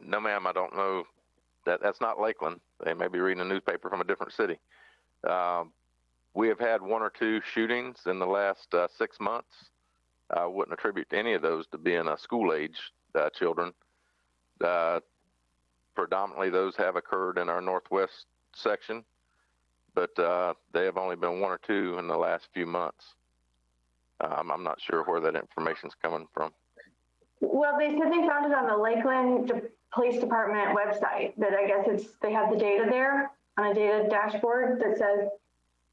No, ma'am, I don't know. That's not Lakeland. They may be reading a newspaper from a different city. We have had 1 or 2 shootings in the last 6 months. I wouldn't attribute any of those to being school-age children. Predominantly, those have occurred in our northwest section, but they have only been 1 or 2 in the last few months. I'm not sure where that information's coming from.
Well, they said they found it on the Lakeland Police Department website, that I guess they have the data there on a data dashboard that says,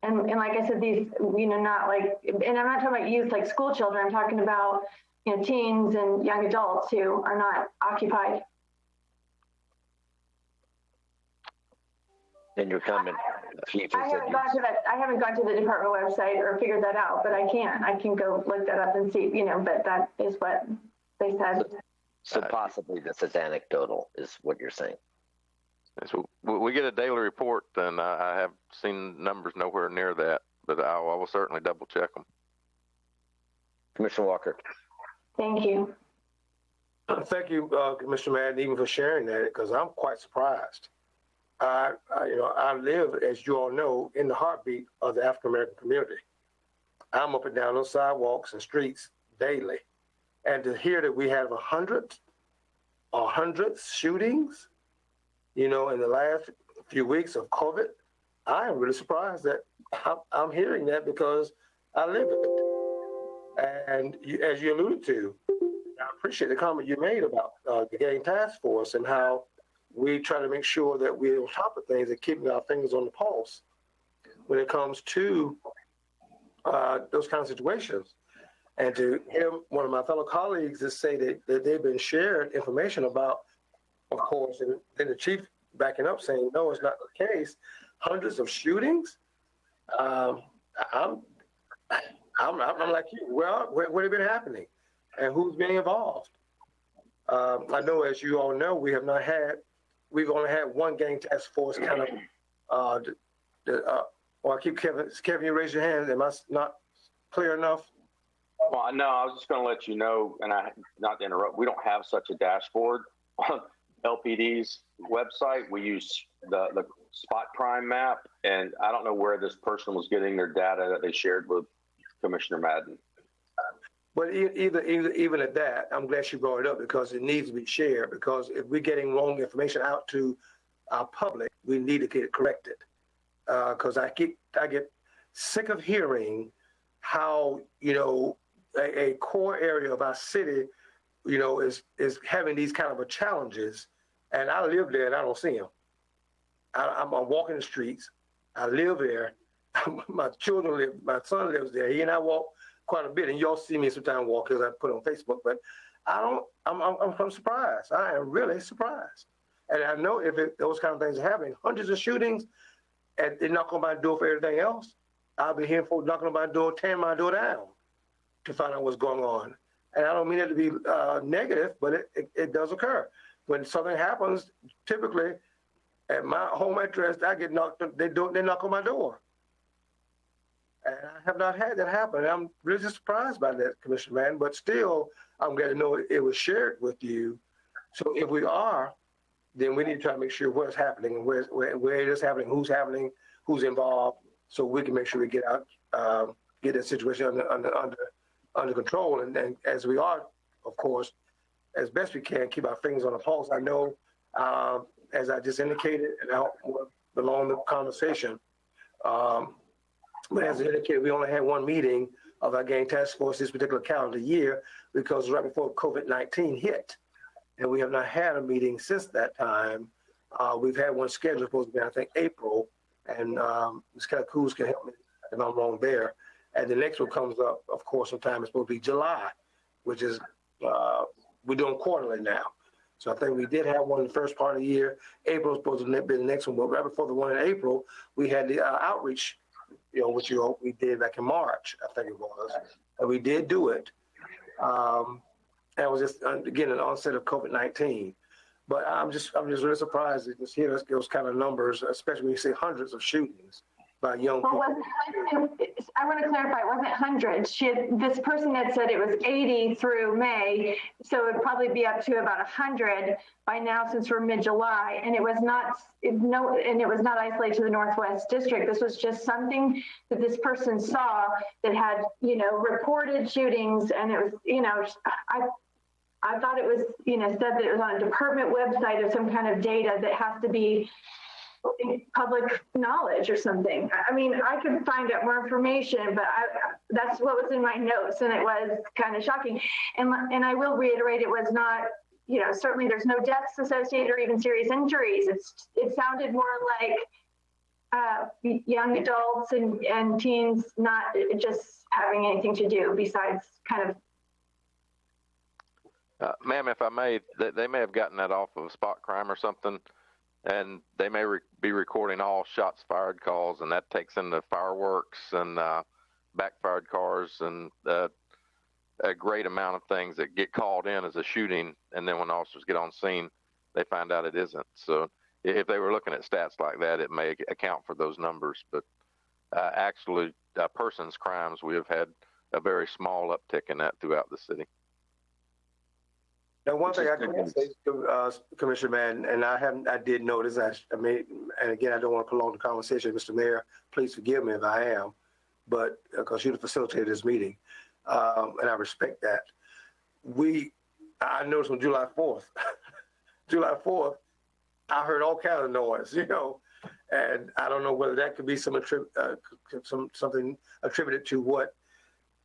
and like I said, these, you know, not like, and I'm not talking about youth like school children, I'm talking about, you know, teens and young adults who are not occupied.
And your comment, Chief,
I haven't gone to the department website or figured that out, but I can go look that up and see, you know, but that is what they said.
So possibly this is anecdotal, is what you're saying.
So we get a daily report, and I have seen numbers nowhere near that, but I will certainly double check them.
Commissioner Walker.
Thank you.
Thank you, Commissioner Madden, even for sharing that, because I'm quite surprised. You know, I live, as you all know, in the heartbeat of the African American community. I'm up and down those sidewalks and streets daily, and to hear that we have 100 shootings, you know, in the last few weeks of COVID, I am really surprised that I'm hearing that, because I live it. And as you alluded to, I appreciate the comment you made about the gang task force and how we try to make sure that we're on top of things and keeping our fingers on the pulse when it comes to those kind of situations. And to hear one of my fellow colleagues just say that they've been shared information about, of course, and then the chief backing up saying, no, it's not the case, hundreds of shootings. I'm like you, well, what have been happening and who's been involved? I know, as you all know, we've only had one gang task force kind of, well, I keep Kevin, you raise your hand. Am I not clear enough?
Well, no, I was just going to let you know, and not to interrupt, we don't have such a dashboard on LPD's website. We use the spot crime map, and I don't know where this person was getting their data that they shared with Commissioner Madden.
But even at that, I'm glad she brought it up because it needs to be shared. Because if we're getting wrong information out to our public, we need to get it corrected. Because I get sick of hearing how a core area of our city, is having these kind of challenges, and I live there and I don't see them. I'm walking the streets. I live there. My son lives there. He and I walk quite a bit, and y'all see me sometimes walk because I put it on Facebook. But I'm surprised. I am really surprised. And I know if those kind of things are happening, hundreds of shootings, and they're knocking on my door for everything else, I'll be hearing folks knocking on my door, tearing my door down to find out what's going on. And I don't mean it to be negative, but it does occur. When something happens, typically at my home address, I get knocked. They knock on my door. And I have not had that happen. I'm really surprised by that, Commissioner Madden, but still, I'm glad to know it was shared with you. So if we are, then we need to try to make sure what's happening and where it is happening, who's involved, so we can make sure we get out, get that situation under control. And as we are, of course, as best we can, keep our fingers on the pulse. I know, as I just indicated, and I belong to the conversation, but as I indicated, we only had one meeting of our gang task force this particular calendar year because right before COVID-19 hit. And we have not had a meeting since that time. We've had one scheduled, supposed to be, I think, April. And Ms. Kuz can help me if I'm wrong there. And the next one comes up, of course, sometime it's supposed to be July, which is, we're doing quarterly now. So I think we did have one in the first part of the year. April is supposed to be the next one. But right before the one in April, we had the outreach, which we did back in March, I think it was. And we did do it. That was just, again, an onset of COVID-19. But I'm just really surprised to just hear those kind of numbers, especially when you see hundreds of shootings by young people.
I want to clarify, it wasn't hundreds. This person had said it was 80 through May, so it would probably be up to about 100 by now since we're mid-July. And it was not isolated to the Northwest District. This was just something that this person saw that had, reported shootings, and it was, I thought it was, said that it was on a department website of some kind of data that has to be public knowledge or something. I mean, I could find out more information, but that's what was in my notes, and it was kind of shocking. And I will reiterate, it was not, certainly there's no deaths associated or even serious injuries. It sounded more like young adults and teens not just having anything to do besides kind of.
Ma'am, if I may, they may have gotten that off of spot crime or something, and they may be recording all shots fired calls, and that takes in the fireworks and backfired cars and a great amount of things that get called in as a shooting, and then when officers get on scene, they find out it isn't. So if they were looking at stats like that, it may account for those numbers. But actually, persons' crimes, we have had a very small uptick in that throughout the city.
Now, one thing I can say, Commissioner Madden, and I did notice, and again, I don't want to prolong the conversation, Mr. Mayor, please forgive me if I am, but because you facilitated this meeting, and I respect that. I noticed on July 4th, I heard all kinds of noise, and I don't know whether that could be something attributed to what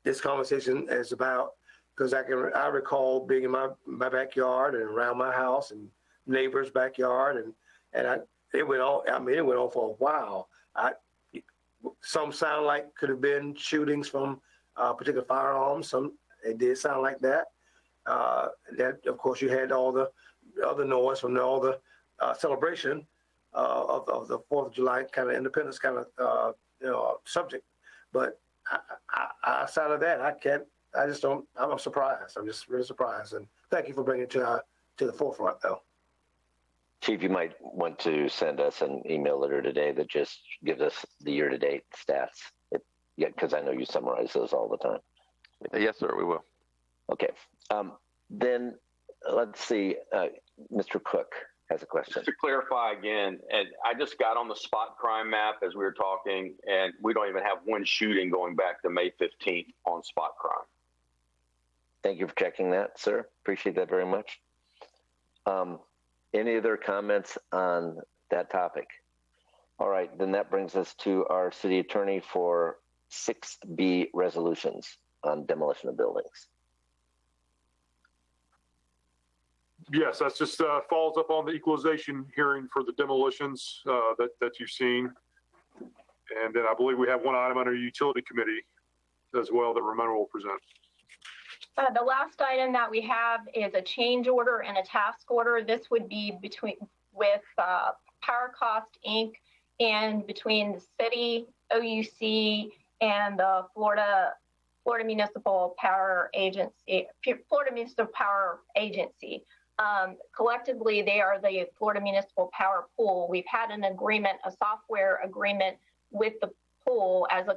this conversation is about. Because I recall being in my backyard and around my house and neighbors' backyard, and it went on. I mean, it went on for a while. Some sound like could have been shootings from particular firearms. Some it did sound like that. That of course you had all the other noise from all the celebration of the 4th of July kind of independence kind of subject. But outside of that, I'm surprised. I'm just really surprised. And thank you for bringing it to the forefront, though.
Chief, you might want to send us an email letter today that just gives us the year-to-date stats. Because I know you summarize those all the time.
Yes, sir, we will.
Okay. Then let's see. Mr. Cook has a question.
Just to clarify again, and I just got on the spot crime map as we were talking, and we don't even have one shooting going back to May 15th on spot crime.
Thank you for checking that, sir. Appreciate that very much. Any other comments on that topic? All right, then that brings us to our city attorney for 6B resolutions on demolition of buildings.
Yes, that's just follows up on the equalization hearing for the demolitions that you've seen. And then I believe we have one item under utility committee as well that Ramona will present.
The last item that we have is a change order and a task order. This would be with Power Cost Inc. and between the city, OUC, and the Florida Municipal Power Agency. Collectively, they are the Florida Municipal Power Pool. We've had an agreement, a software agreement with the pool as a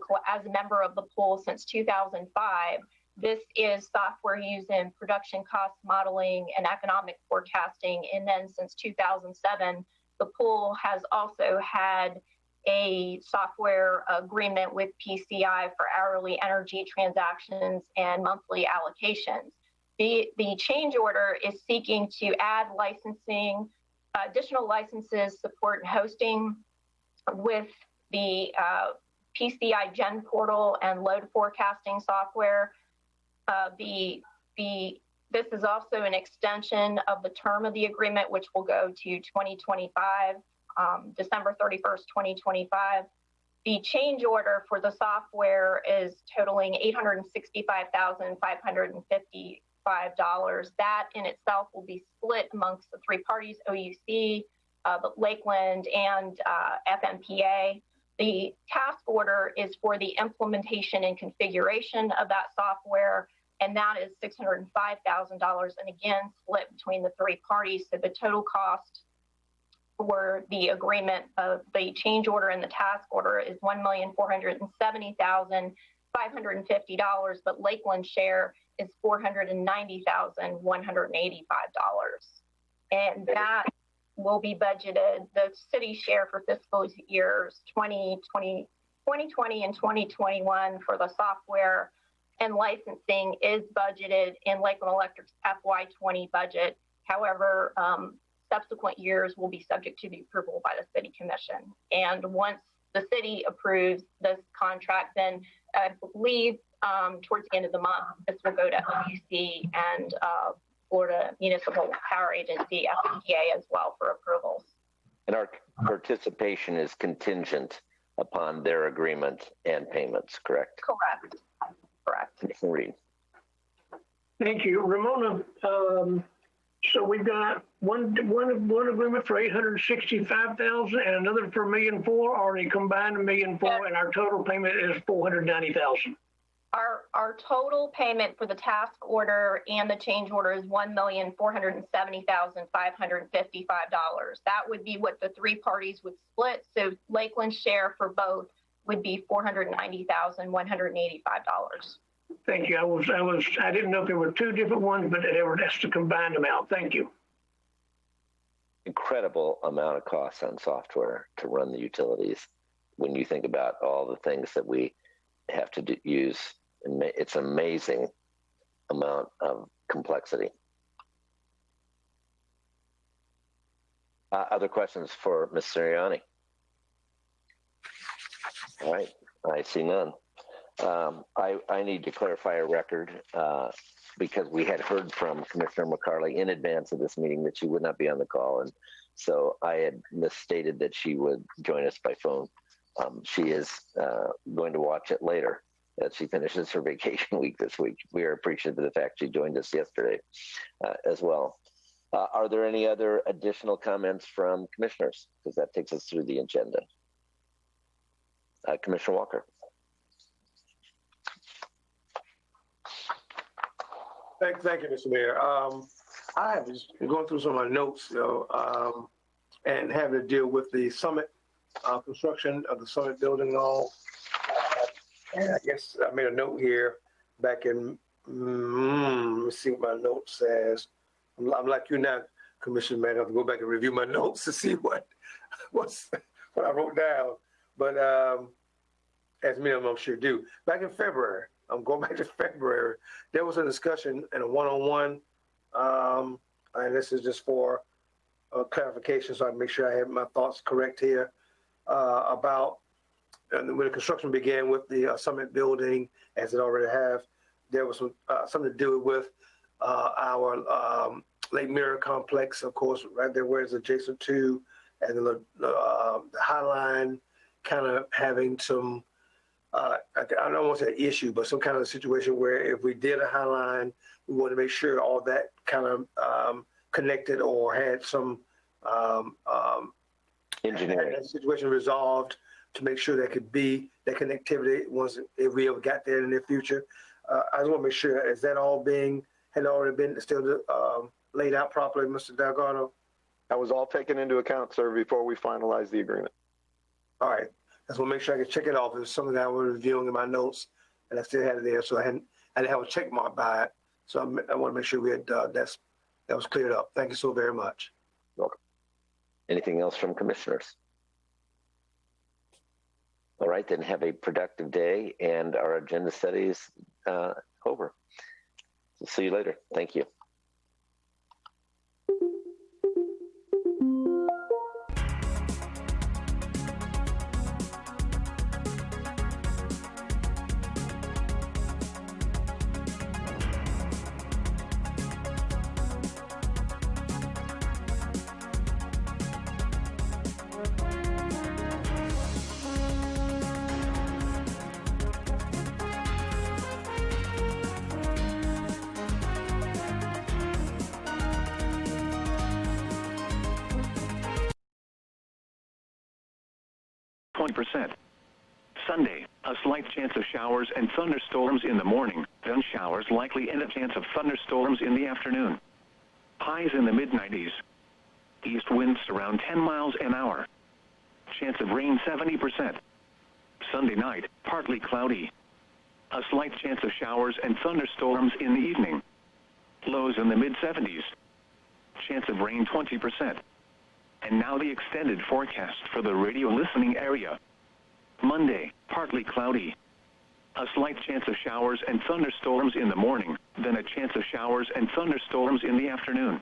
member of the pool since 2005. This is software used in production cost modeling and economic forecasting. And then since 2007, the pool has also had a software agreement with PCI for hourly energy transactions and monthly allocations. The change order is seeking to add licensing, additional licenses, support, and hosting with the PCI Gen Portal and load forecasting software. This is also an extension of the term of the agreement, which will go to 2025, December 31st, 2025. The change order for the software is totaling $865,555. That in itself will be split amongst the three parties, OUC, the Lakeland, and FMPA. The task order is for the implementation and configuration of that software, and that is $605,000, and again, split between the three parties. So the total cost for the agreement of the change order and the task order is $1,470,550, but Lakeland's share is $490,185. And that will be budgeted, the city share for fiscal years 2020 and 2021 for the software and licensing is budgeted in Lakeland Electric's FY20 budget. However, subsequent years will be subject to the approval by the city commission. And once the city approves this contract, then I believe towards the end of the month, this will go to OUC and Florida Municipal Power Agency, FPA, as well for approvals.
And our participation is contingent upon their agreement and payments, correct?
Correct.
Commissioner Reed.
Thank you, Ramona. So we've got one agreement for $865,000 and another for $1.4 million, or they combined $1.4 million, and our total payment is $490,000.
Our total payment for the task order and the change order is $1,470,555. That would be what the three parties would split. So Lakeland's share for both would be $490,185.
Thank you. I didn't know if there were two different ones, but that's the combined amount. Thank you.
Incredible amount of costs on software to run the utilities when you think about all the things that we have to use. It's an amazing amount of complexity. Other questions for Ms. Sirianni? All right, I see none. I need to clarify a record because we had heard from Commissioner McCarley in advance of this meeting that she would not be on the call. And so I had misstated that she would join us by phone. She is going to watch it later as she finishes her vacation week this week. We are appreciative of the fact she joined us yesterday as well. Are there any other additional comments from commissioners? Because that takes us through the agenda. Commissioner Walker.
Thank you, Mr. Mayor. I have just been going through some of my notes, and having to deal with the summit construction of the summit building and all. And I guess I made a note here back in, let me see what my note says. I'm like you now, Commissioner, man. I have to go back and review my notes to see what I wrote down. But as many of them I'm sure do. Back in February, I'm going back to February, there was a discussion in a one-on-one, and this is just for clarification, so I can make sure I have my thoughts correct here, about when the construction began with the Summit building, as it already have, there was some, something to do with our Lake Mirror complex, of course, right there where it's adjacent to, and the High Line kind of having some, I don't want to say issue, but some kind of situation where if we did a High Line, we want to make sure all that kind of connected or had some engineering had that situation resolved to make sure there could be that connectivity once if we ever got there in the future. I just want to make sure, is that all had already been still laid out properly, Mr. Delgado?
That was all taken into account, sir, before we finalized the agreement.
All right. I just want to make sure I could check it off. It was something that I was reviewing in my notes, and I still had it there, so I didn't have a check mark by it. So I want to make sure we had that was cleared up. Thank you so very much.
Welcome. Anything else from commissioners? All right, then have a productive day, and our agenda study is over. So see you later. Thank you.
Sunday, a slight chance of showers and thunderstorms in the morning, then showers likely and a chance of thunderstorms in the afternoon. Highs in the mid-90s. East winds around 10 miles an hour. Chance of rain 70%. Sunday night, partly cloudy. A slight chance of showers and thunderstorms in the evening. Lows in the mid-70s. Chance of rain 20%. And now the extended forecast for the radio listening area. Monday, partly cloudy. A slight chance of showers and thunderstorms in the morning, then a chance of showers and thunderstorms in the afternoon.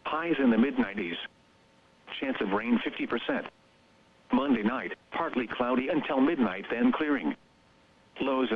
Highs in the mid-90s. Chance of rain 50%. Monday night, partly cloudy until midnight, then clearing. Lows